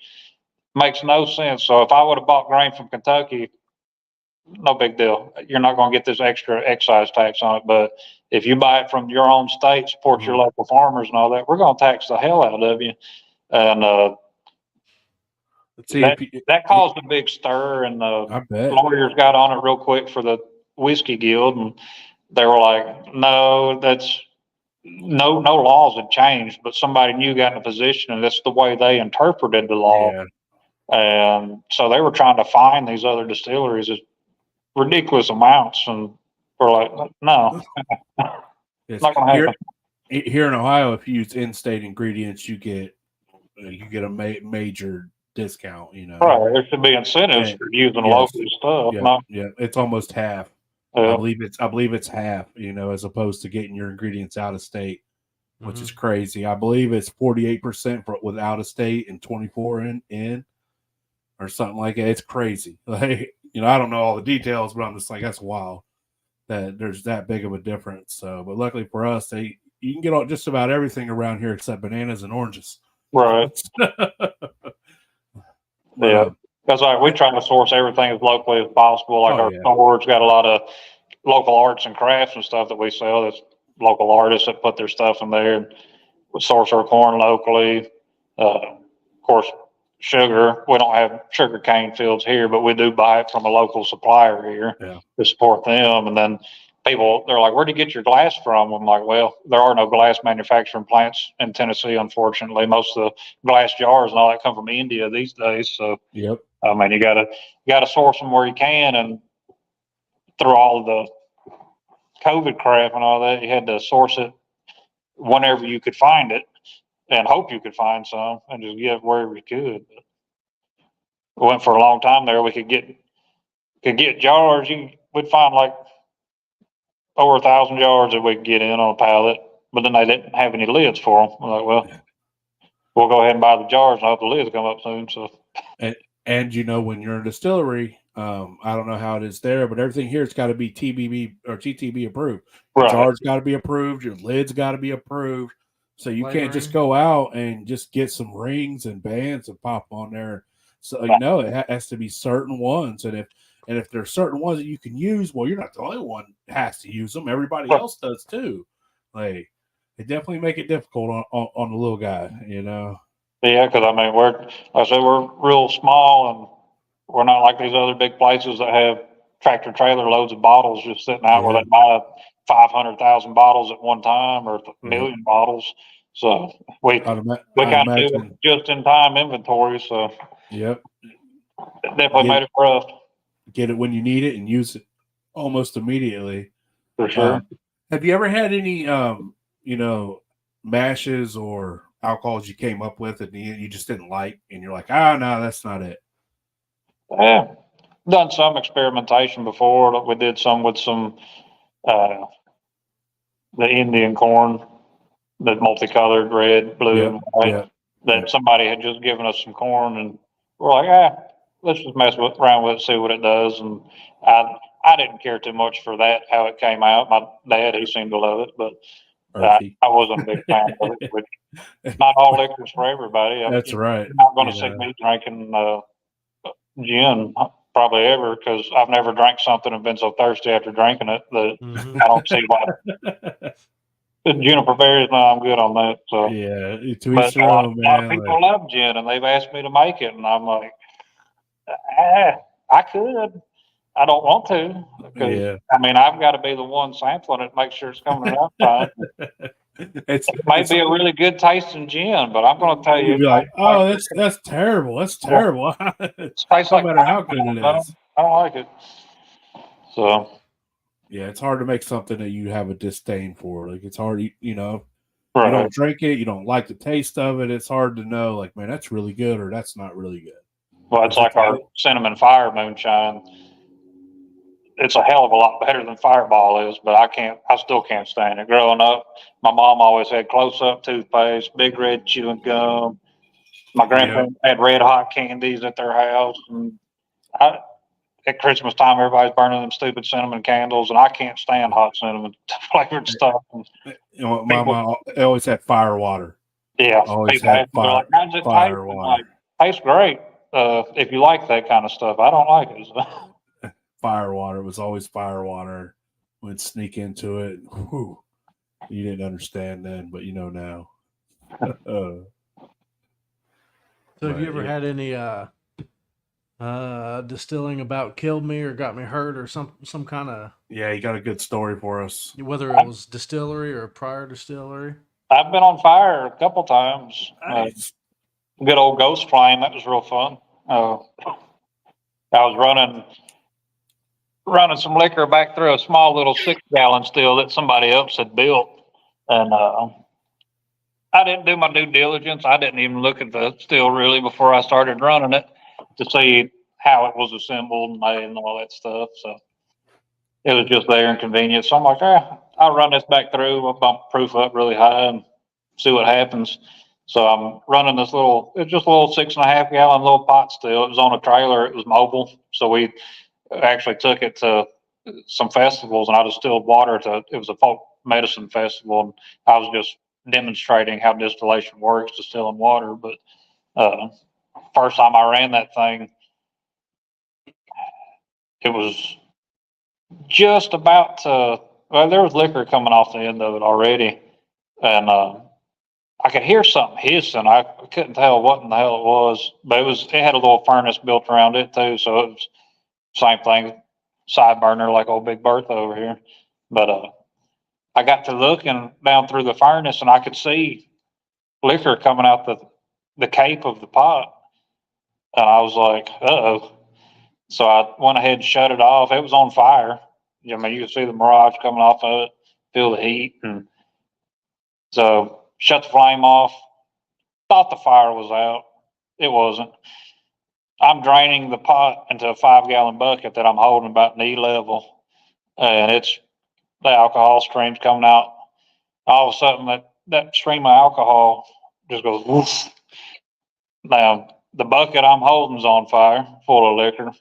makes no sense. So if I would have bought grain from Kentucky, no big deal. You're not going to get this extra excise tax on it. But if you buy it from your own state, support your local farmers and all that, we're going to tax the hell out of you. And that caused a big stir, and I bet lawyers got on it real quick for the whiskey guild, and they were like, no, that's no laws had changed, but somebody new got in a position, and that's the way they interpreted the law. Yeah. And so they were trying to fine these other distilleries ridiculous amounts, and we're like, no, It's not gonna happen. Here in Ohio, if you use in-state ingredients, you get a major discount. You know, right? There should be incentives for using local stuff. Yeah, it's almost half. I believe it's half. You know, as opposed to getting your ingredients out of state, which is crazy. I believe it's 48% with out of state and 24% in, or something like that. It's crazy. Like, you know, I don't know all the details, but I'm just like, that's wild that there's that big of a difference. So, but luckily for us, you can get just about everything around here except bananas and oranges. Right. Yeah. That's like we try to source everything as locally as possible. Like our store's got a lot of local arts and crafts and stuff that we sell. That's local artists that put their stuff in there. And we source our corn locally. Of course, sugar. We don't have sugar cane fields here, but we do buy it from a local supplier here to support them. And then people, they're like, where'd you get your glass from? I'm like, well, there are no glass manufacturing plants in Tennessee, unfortunately. Most of the glass jars and all that come from India these days. So, I mean, you gotta source them where you can. And through all of the COVID crap and all that, you had to source it whenever you could find it and hope you could find some and just get it wherever you could. We went for a long time there. We could get jars. We'd find like over 1,000 jars that we could get in on a pallet, but then they didn't have any lids for them. We're like, well, we'll go ahead and buy the jars and hope the lids come up soon. So, and you know, when you're in a distillery, I don't know how it is there, but everything here has got to be TBB or TTB approved. Your jars got to be approved. Your lids got to be approved. So you can't just go out and just get some rings and bands and pop on there. So you know it has to be certain ones, and if there's certain ones that you can use, well, you're not the only one that has to use them. Everybody else does too. Like, they definitely make it difficult on the little guy, you know. Yeah, because I mean, we're real small, and we're not like these other big places that have tractor trailer loads of bottles just sitting out where they buy 500,000 bottles at one time or a million bottles. So we kind of do just in time inventory. So it definitely made it rough. Get it when you need it and use it almost immediately. For sure. Have you ever had any, you know, mashes or alcohols you came up with and you just didn't like, and you're like, no, that's not it? Yeah, done some experimentation before. We did some with the Indian corn, the multicolored red, blue, and white. That somebody had just given us some corn, and we're like, let's just mess around with it, see what it does. And I didn't care too much for that, how it came out. My dad, he seemed to love it, but I wasn't a big fan of it. But not all liquor's for everybody. That's right. You're not going to see me drinking gin probably ever, because I've never drank something and been so thirsty after drinking it that I don't see why. Juniper berries, no, I'm good on that. So to each their own, man. A lot of people love gin, and they've asked me to make it, and I'm like, I could. I don't want to. Because, I mean, I've got to be the one sampling it, make sure it's coming out fine. It might be a really good tasting gin, but I'm going to tell you, you'd be like, that's terrible. That's terrible. It tastes no matter how good it is. I don't like it. So. Yeah, it's hard to make something that you have a disdain for. Like, it's hard, you know, you don't drink it, you don't like the taste of it. It's hard to know, like, man, that's really good or that's not really good. Well, it's like our Cinnamon Fire moonshine. It's a hell of a lot better than Fireball is, but I still can't stand it. Growing up, my mom always had Close Up toothpaste, Big Red chewing gum, My grandparents had red hot candies at their house, and at Christmas time, everybody's burning them stupid cinnamon candles, and I can't stand hot cinnamon flavored stuff. And My mom always had fire water. yeah, Always people had they're like, "How's it taste?" fire I'm water. like, tastes great. If you like that kind of stuff, I don't like it. So. Fire water. It was always fire water. Would sneak into it. Whew. You didn't understand then, but you know now. So have you ever had any distilling about killed me or got me hurt or some kind of, Yeah, you got a good story for us. whether it was distillery or prior distillery? I've been on fire a couple times. Nice. Good old ghost flame. That was real fun. I was running some liquor back through a small little 6-gallon still that somebody else had built, and I didn't do my due diligence. I didn't even look at the still really before I started running it to see how it was assembled and made and all that stuff. So it was just there and convenient. So I'm like, I'll run this back through. I'll bump proof up really high and see what happens. So I'm running this it's just a little 6.5 gallon little pot still. It was on a trailer. It was mobile. So we actually took it to some festivals, and I distilled water it was a folk medicine festival, and I was just demonstrating how distillation works, distilling water. But first time I ran that thing, it was just about there was liquor coming off the end of it already, and I could hear something hissing. I couldn't tell what in the hell it was, but it had a little furnace built around it too, so it was same thing, side burner like old Big Bertha over here. But I got to looking down through the furnace, and I could see liquor coming out the cape of the pot, and I was like, "Uh-oh." So I went ahead and shut it off. It was on fire. I mean, you could see the mirage coming off of it, feel the heat, and so shut the flame off. Thought the fire was out. It wasn't. I'm draining the pot into a 5-gallon bucket that I'm holding about knee level, and it's the alcohol stream's coming out. All of a sudden, that stream of alcohol just goes woof. Now the bucket I'm holding's on fire, full of liquor.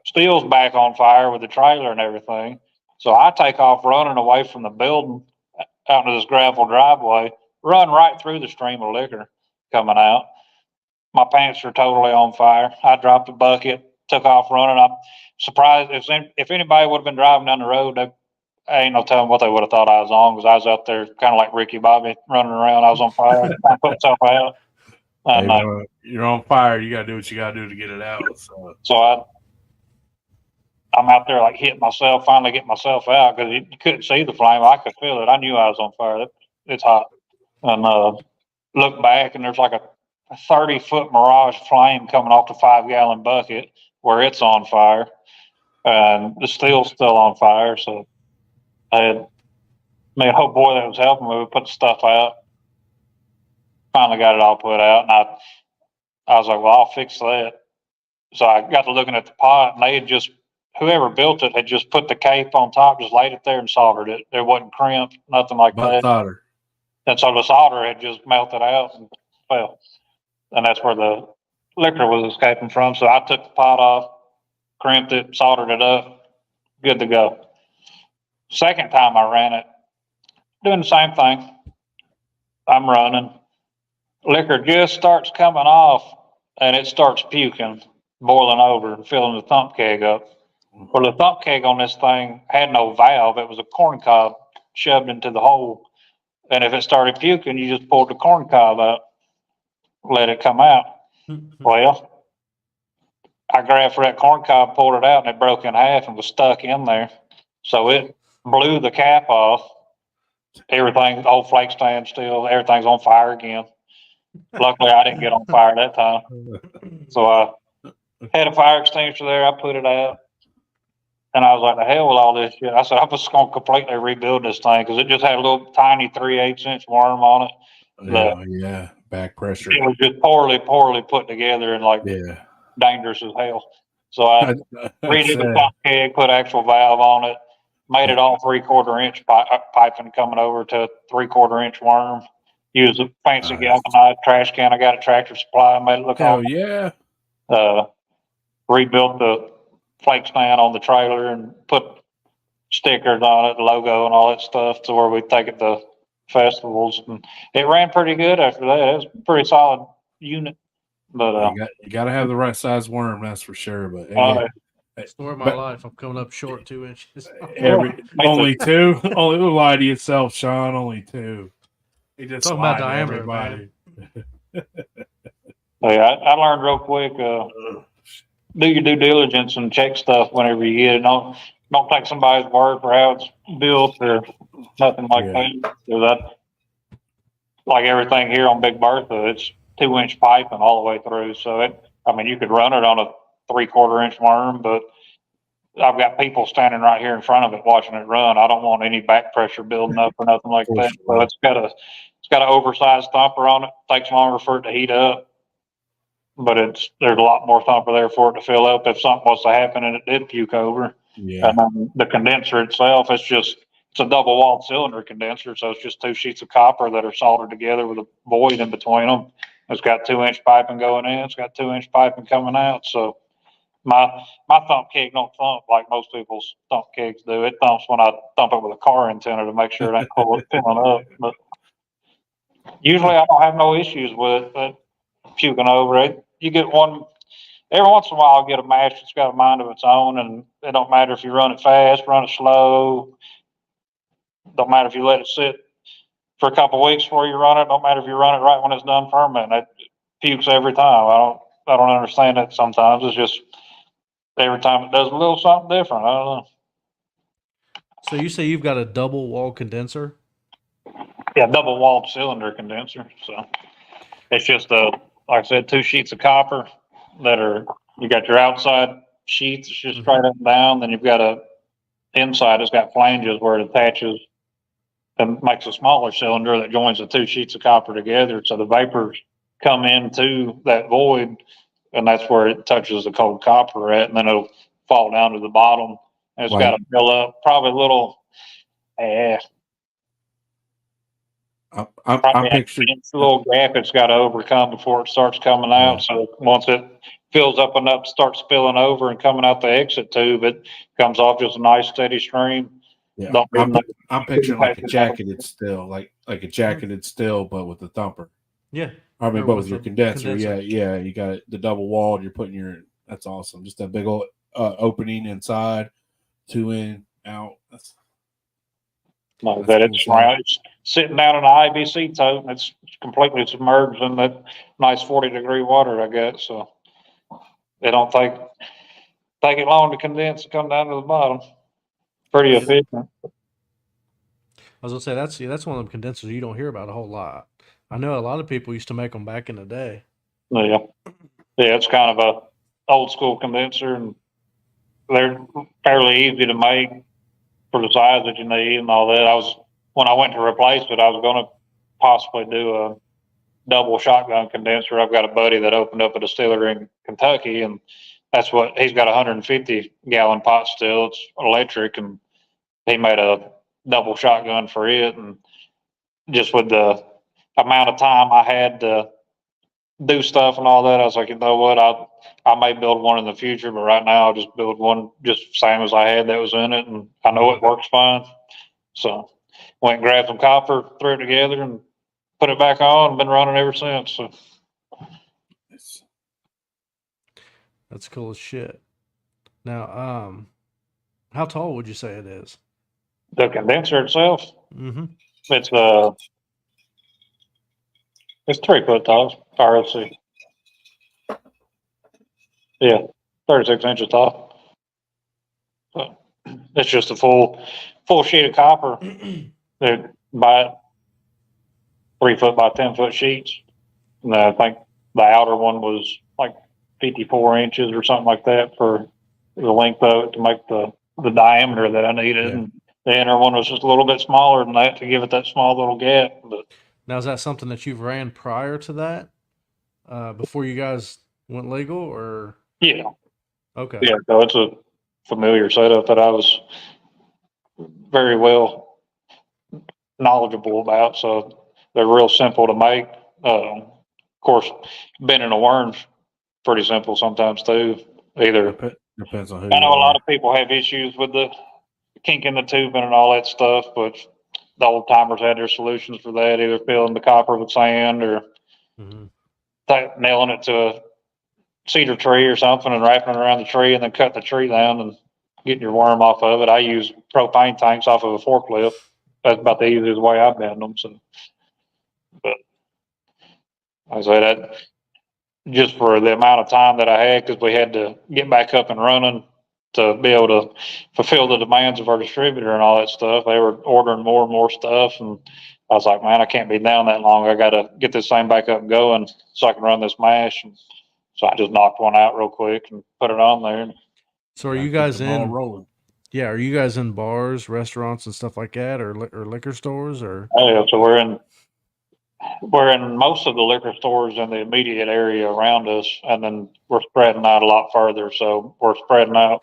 Steel's back on fire with the trailer and everything. So I take off running away from the building out into this gravel driveway, run right through the stream of liquor coming out. My pants are totally on fire. I dropped the bucket, took off running. I'm surprised if anybody would have been driving down the road, I ain't no telling what they would have thought I was on, because I was out there kind of like Ricky Bobby running around. I was on fire. I put myself out. And, hey, you're on fire. You got to do what you got to do to get it out. So I'm out there like hitting myself, finally get myself out, because you couldn't see the flame. I could feel it. I knew I was on fire. It's hot. And look back, and there's like a 30-foot mirage flame coming off the 5-gallon bucket where it's on fire, and the steel's still on fire. So I had me a old boy that was helping me. We put the stuff out. Finally got it all put out, and I was like, well, I'll fix that. So I got to looking at the pot, and they had whoever built it had just put the cape on top, just laid it there and soldered it. There wasn't crimped, nothing like that. Solder. And so the solder had just melted out and fell. And that's where the liquor was escaping from. So I took the pot off, crimped it, soldered it up, good to go. Second time I ran it, doing the same thing. I'm running. Liquor just starts coming off, and it starts puking, boiling over, and filling the thump keg up. Well, the thump keg on this thing had no valve. It was a corn cob shoved into the hole. And if it started puking, you just pulled the corn cob out, let it come out. Well, I grabbed for that corn cob, pulled it out, and it broke in half and was stuck in there. So it blew the cap off. Everything, the old flake stand still, everything's on fire again. Luckily, I didn't get on fire that time. So I had a fire extinguisher there. I put it out. And I was like, the hell with all this shit. I said, I'm just going to completely rebuild this thing, because it just had a little tiny 3/8-inch worm on it. Yeah, back pressure. It was just poorly put together and dangerous as hell. So I redid the pump keg, put actual valve on it, made it all 3/4 inch piping coming over to a 3/4 inch worm, Use a fancy Nice. galvanized trash can I got at Tractor Supply, made it look Hell all. yeah. Rebuilt the flake stand on the trailer and put stickers on it, the logo and all that stuff, to where we take it to festivals, and it ran pretty good after that. It was a pretty solid unit. But You got to have the right size worm, that's for sure. But Story of my but life. I'm coming up short 2 inches. only two. Only lie to yourself, Sean. Only two. He just Talking lied about to diameter, everybody. I learned real quick. Do your due diligence and check stuff whenever you get it. Don't take somebody's word for how it's built or nothing like that. 'Cause like everything here on Big Bertha, it's 2-inch piping all the way through. So you could run it on a 3/4 inch worm, but I've got people standing right here in front of it watching it run. I don't want any back pressure building up or nothing like that. So it's got an oversized thumper on it. Takes longer for it to heat up, but there's a lot more thumper there for it to fill up if something was to happen and it did puke over. Yeah. And then the condenser itself, it's a double walled cylinder condenser, so it's just 2 sheets of copper that are soldered together with a void in between them. It's got 2-inch piping going in. It's got 2-inch piping coming out. So my thump keg don't thump like most people's thump kegs do. It thumps when I thump it with a car antenna to make sure it ain't filling up. But usually I don't have no issues with it puking over it. You get one every once in a while. I'll get a mash that's got a mind of its own, and it don't matter if you run it fast, run it slow. Don't matter if you let it sit for a couple of weeks before you run it. Don't matter if you run it right when it's done fermenting. It pukes every time. I don't understand it sometimes. It's just every time it does a little something different. I don't know. So you say you've got a double wall condenser? Yeah, double walled cylinder condenser. So it's just like I said, 2 sheets of copper you got your outside sheets, it's just straight up and down. Then you've got inside, it's got flanges where it attaches and makes a smaller cylinder that joins the 2 sheets of copper together. So the vapors come into that void, and that's where it touches the cold copper at, and then it'll fall down to the bottom. And it's got to fill up probably a little, I'm picturing a little gap it's got to overcome before it starts coming out. So once it fills up enough, starts spilling over and coming out the exit tube, it comes off just a nice steady stream. Yeah, I'm picturing like a jacketed still, like a jacketed still, but with the thumper. Yeah. I mean, but with your condenser. Yeah. You got the double walled. You're putting that's awesome. Just that big old opening inside, 2 in, out. That's it's sitting down in an IBC tote, and it's completely submerged in that nice 40-degree water I got. So they don't take it long to condense and come down to the bottom. Pretty efficient. I was gonna say that's one of them condensers you don't hear about a whole lot. I know a lot of people used to make them back in the day. Yeah, it's kind of a old school condenser, and they're fairly easy to make for the size that you need and all that. When I went to replace it, I was going to possibly do a double shotgun condenser. I've got a buddy that opened up a distillery in Kentucky, and he's got a 150-gallon pot still. It's electric, and he made a double shotgun for it. And just with the amount of time I had to do stuff and all that, I was like, you know what, I may build one in the future, but right now I'll just build one just same as I had that was in it, and I know it works fine. So went and grabbed some copper, threw it together, and put it back on, and been running ever since. So that's cool as shit. Now, how tall would you say it is? The condenser itself, it's 3 foot tall. RFC. Yeah, 36 inches tall. So it's just a full sheet of copper. They buy it 3 foot by 10 foot sheets. And I think the outer one was like 54 inches or something like that for the length of it to make the diameter that I needed. Yeah. And the inner one was just a little bit smaller than that to give it that small little gap. But now, is that something that you've ran prior to that, before you guys went legal, or? Yeah. Okay. Yeah, so it's a familiar setup that I was very well knowledgeable about. So They're real simple to make. Of course, bending a worm's pretty simple sometimes too. Either Depends on who I know you a lot are. of people have issues with the kinking the tubing and all that stuff, but the old timers had their solutions for that, either filling the copper with sand or Mhm. nailing it to a cedar tree or something and wrapping it around the tree and then cutting the tree down and getting your worm off of it. I use propane tanks off of a forklift. That's about the easiest way I've been them. So, but like I say that just for the amount of time that I had, because we had to get back up and running to be able to fulfill the demands of our distributor and all that stuff. They were ordering more and more stuff, and I was like, man, I can't be down that long. I got to get this thing back up and going so I can run this mash. And so I just knocked one out real quick and put it on there. So are Gotta you keep guys the ball in? rolling. Yeah, are you guys in bars, restaurants, and stuff like that, or liquor stores, or? Oh yeah, so we're in most of the liquor stores in the immediate area around us, and then we're spreading out a lot further. So we're spreading out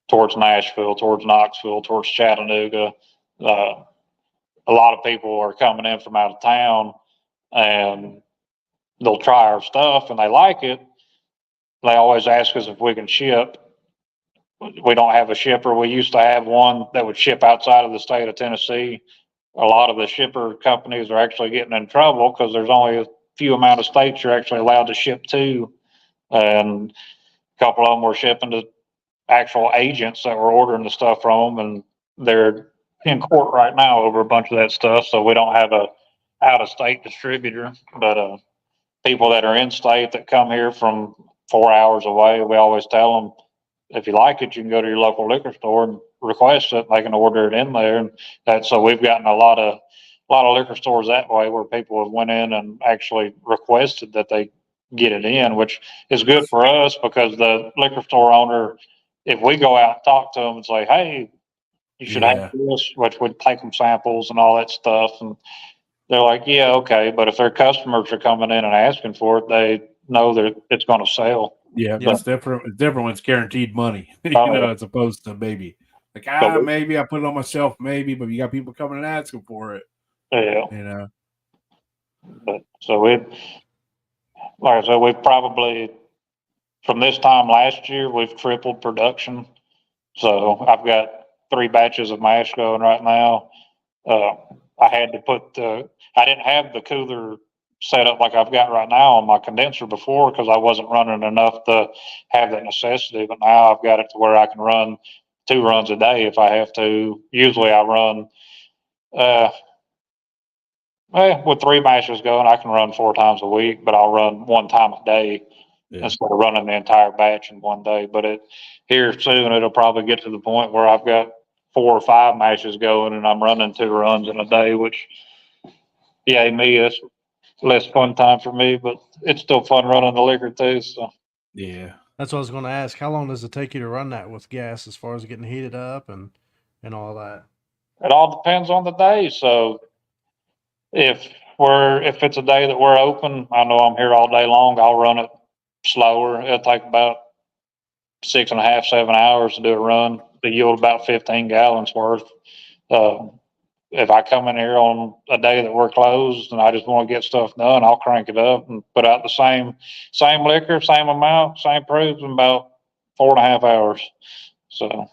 towards Nashville, towards Knoxville, towards Chattanooga. A lot of people are coming in from out of town, and they'll try our stuff and they like it. They always ask us if we can ship. We don't have a shipper. We used to have one that would ship outside of the state of Tennessee. A lot of the shipper companies are actually getting in trouble because there's only a few amount of states you're actually allowed to ship to. And a couple of them were shipping to actual agents that were ordering the stuff from them, and they're in court right now over a bunch of that stuff. So we don't have a out of state distributor, but people that are in state that come here from 4 hours away, we always tell them, if you like it, you can go to your local liquor store and request it. They can order it in there, and that. So we've gotten a lot of liquor stores that way where people have went in and actually requested that they get it in, which is good for us because the liquor store owner, if we go out and talk to them and say, hey, you should have this, which would take them samples and all that stuff, and they're like, yeah, okay. But if their customers are coming in and asking for it, they know that it's going to sell. Yeah, Yeah. it's different. It's different when it's guaranteed money, as opposed to maybe. Like, maybe I put it on my shelf, maybe, but you got people coming and asking for it. Yeah. But, so like I said, we've probably, from this time last year, we've tripled production. So I've got 3 batches of mash going right now. I had to I didn't have the cooler set up like I've got right now on my condenser before because I wasn't running enough to have that necessity. But now I've got it to where I can run 2 runs a day if I have to. Usually I run, with 3 mashes going, I can run 4 times a week, but I'll run 1 time a day instead of running the entire batch in one day. But here soon, it'll probably get to the point where I've got 4 or 5 mashes going and I'm running 2 runs in a day, which, yeah, me, it's less fun time for me, but it's still fun running the liquor too. So yeah, That's what I was going to ask. How long does it take you to run that with gas, as far as getting heated up and all that? it all depends on the day. So if it's a day that we're open, I know I'm here all day long, I'll run it slower. It'll take about 6.5, 7 hours to do a run. They yield about 15 gallons worth. If I come in here on a day that we're closed and I just want to get stuff done, I'll crank it up and put out the same liquor, same amount, same proofs in about 4.5 hours. So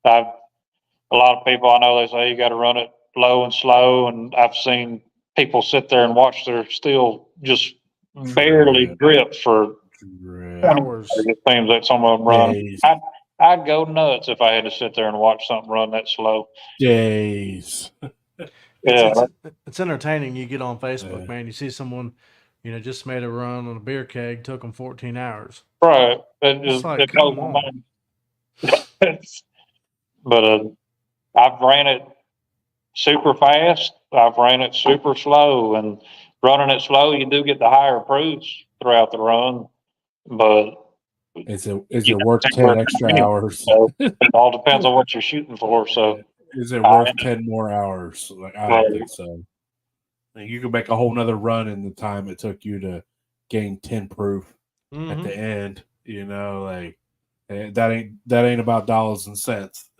a lot of people I know, they say you got to run it low and slow, and I've seen people sit there and watch their steel just barely drip for hours. It seems like some of them run. I'd go nuts if I had to sit there and watch something run that slow. Days. It's entertaining. You get on Facebook, man. You see someone, just made a run on a beer keg, took them 14 hours. Right. It's like, come on. But I've ran it super fast. I've ran it super slow, and running it slow, you do get the higher proofs throughout the run. But is it worth 10 extra hours? So it all depends on what you're shooting for. So is it worth 10 more hours? Like, I don't think so. Like, you could make a whole nother run in the time it took you to gain 10 proof at the end. Like that ain't about dollars and cents.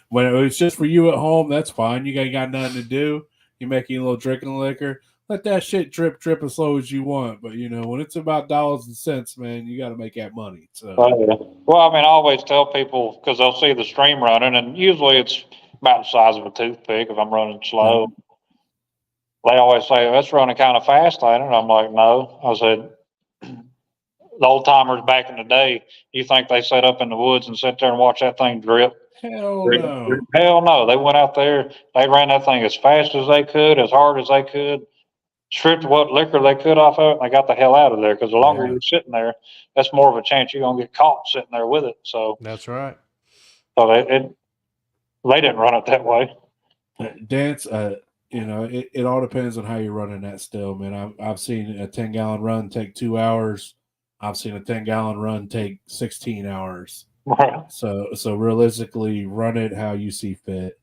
When it's just for you at home, that's fine. You ain't got nothing to do. you making a little drinking liquor. Let that shit drip as slow as you want. But when it's about dollars and cents, man, you got to make that money. So Yeah. Well, I mean, I always tell people because they'll see the stream running, and usually it's about the size of a toothpick if I'm running slow. They always say, that's running kind of fast, ain't it? I'm like, no. I said, the old timers back in the day, you think they sat up in the woods and sit there and watch that thing drip? hell no. Hell no. They went out there, they ran that thing as fast as they could, as hard as they could, stripped what liquor they could off of it, and they got the hell out of there. Because the longer you're sitting there, that's more of a chance you're going to get caught sitting there with it. So That's right. So they didn't run it that way. Dance, it all depends on how you're running that still, man. I've seen a 10-gallon run take 2 hours. I've seen a 10-gallon run take 16 hours. Right. So realistically, run it how you see fit.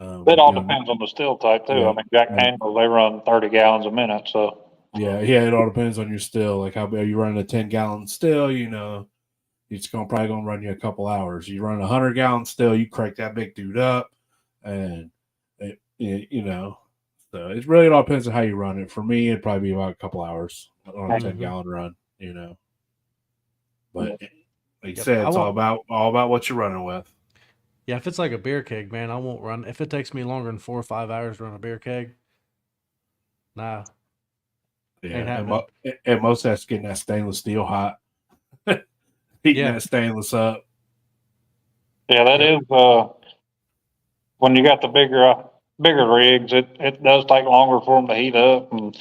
It all depends on the still type too. I mean, Jack Daniels, they run 30 gallons a minute. So yeah, it all depends on your still. Like how are you running a 10-gallon still? It's probably gonna run you a couple hours. You run a 100-gallon still, you crank that big dude up, and so it really all depends on how you run it. For me, it'd probably be about a couple hours on a 10-gallon run. But like you said, it's all about what you're running with. Yeah, if it's like a beer keg, man, I won't run. If it takes me longer than 4 or 5 hours to run a beer keg, nah. Yeah, and most that's getting that stainless steel hot, heating that stainless up. Yeah, that is when you got the bigger rigs, it does take longer for them to heat up. And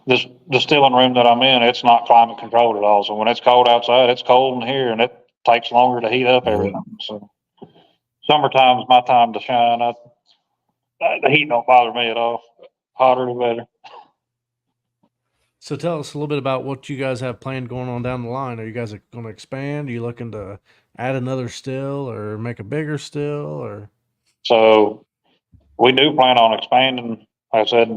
this distilling room that I'm in, it's not climate controlled at all. So when it's cold outside, it's cold in here, and it takes longer to heat up everything. So summertime's my time to shine. The heat don't bother me at all. Hotter the better. So tell us a little bit about what you guys have planned going on down the line. Are you guys going to expand? Are you looking to add another still or make a bigger still? Or so we do plan on expanding. Like I said,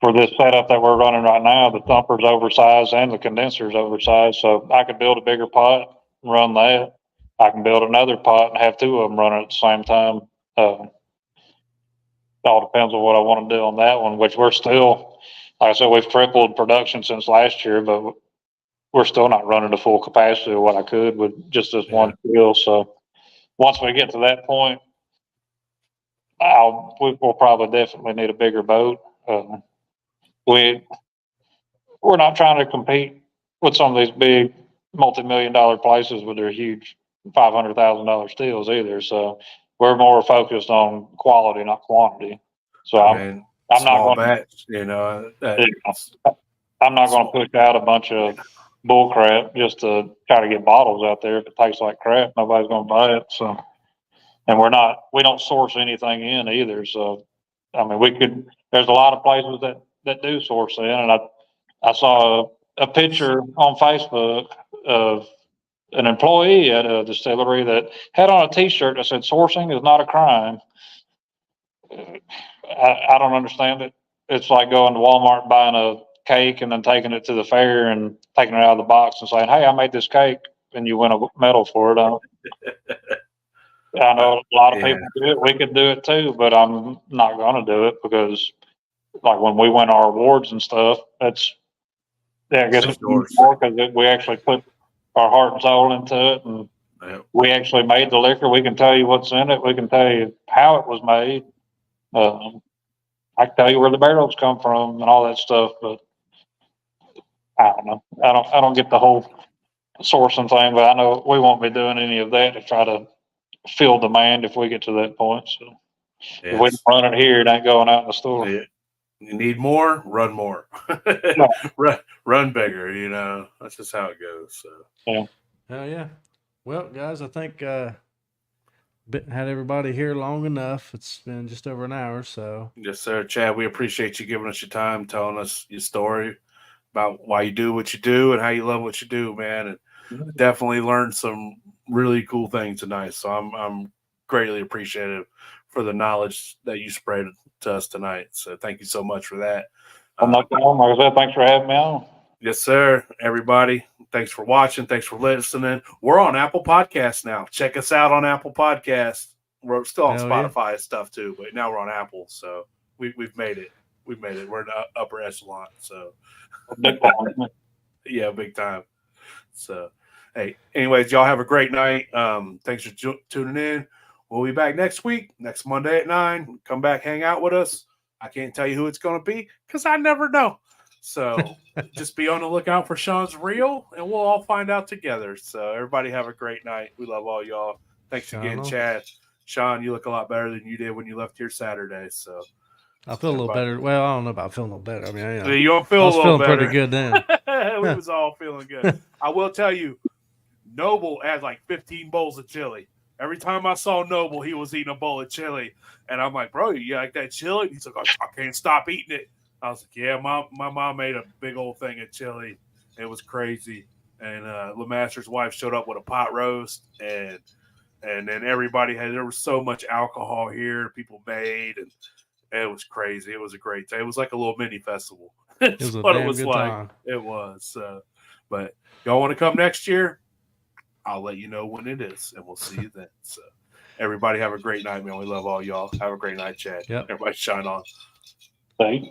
for this setup that we're running right now, the thumper's oversized and the condenser's oversized. So I could build a bigger pot and run that. I can build another pot and have two of them running at the same time. It all depends on what I want to do on that one, which we're still, like I said, we've tripled production since last year, but we're still not running to full capacity of what I could with just this one deal. So once we get to that point, we'll probably definitely need a bigger boat. We're not trying to compete with some of these big multi-million-dollar places with their huge $500,000 steels either. So we're more focused on quality, not quantity. So I'm not going to push out a bunch of bull crap just to try to get bottles out there. If it tastes like crap, nobody's going to buy it. So, and we don't source anything in either. So, I mean, there's a lot of places that do source in, and I saw a picture on Facebook of an employee at a distillery that had on a T-shirt that said "Sourcing is not a crime." I don't understand it. It's like going to Walmart, buying a cake, and then taking it to the fair and taking it out of the box and saying, "Hey, I made this cake," and you win a medal for it. I know a lot of people do it. We could do it too, but I'm not going to do it because, like, when we win our awards and stuff, I guess it's more because we actually put our heart and soul into it, and we actually made the liquor. We can tell you what's in it. We can tell you how it was made. I can tell you where the barrels come from and all that stuff, but I don't know. I don't get the whole sourcing thing, but I know we won't be doing any of that to try to fill demand if we get to that point. So if we run it here, it ain't going out in the store. Yeah. You need more, run more. run bigger, That's just how it goes. So yeah. Hell yeah. Well, guys, I think had everybody here long enough. It's been just over an hour, so. Yes, sir. Chad, we appreciate you giving us your time, telling us your story about why you do what you do and how you love what you do, man. And definitely learned some really cool things tonight. So I'm greatly appreciative for the knowledge that you spread to us tonight. So thank you so much for that. No problem. Like I said, thanks for having me on. Yes, sir. Everybody, thanks for watching. Thanks for listening. We're on Apple Podcasts now. Check us out on Apple Podcasts. We're still on Hell yeah. Spotify and stuff too, but now we're on Apple, so we've made it. We've made it. We're in the upper echelon, so Big time. yeah, big time. So, hey, anyways, y'all have a great night. Thanks for tuning in. We'll be back next week, next Monday at 9. Come back, hang out with us. I can't tell you who it's going to be because I never know. So just be on the lookout for Sean's reel, and we'll all find out together. So everybody have a great night. We love all y'all. Thanks again, Chad. Sean, you look a lot better than you did when you left here Saturday. So I feel a little better. Well, I don't know about feeling a little better. I mean, you don't feel I was a little feeling better. pretty good then. We was all feeling good. I will tell you, Noble had like 15 bowls of chili. Every time I saw Noble, he was eating a bowl of chili. And I'm like, bro, you like that chili? He's like, I can't stop eating it. I was like, yeah, my mom made a big old thing of chili. It was crazy. And LeMaster's wife showed up with a pot roast. And then everybody there was so much alcohol here. People made. And it was crazy. It was a great day. It was like a little mini festival. It was a what damn it was good like. time. It was. But y'all want to come next year? I'll let you know when it is, and we'll see you then. So, everybody have a great night, man. We love all y'all. Have a great night, Chad. Yep. Everybody shine on. Thanks.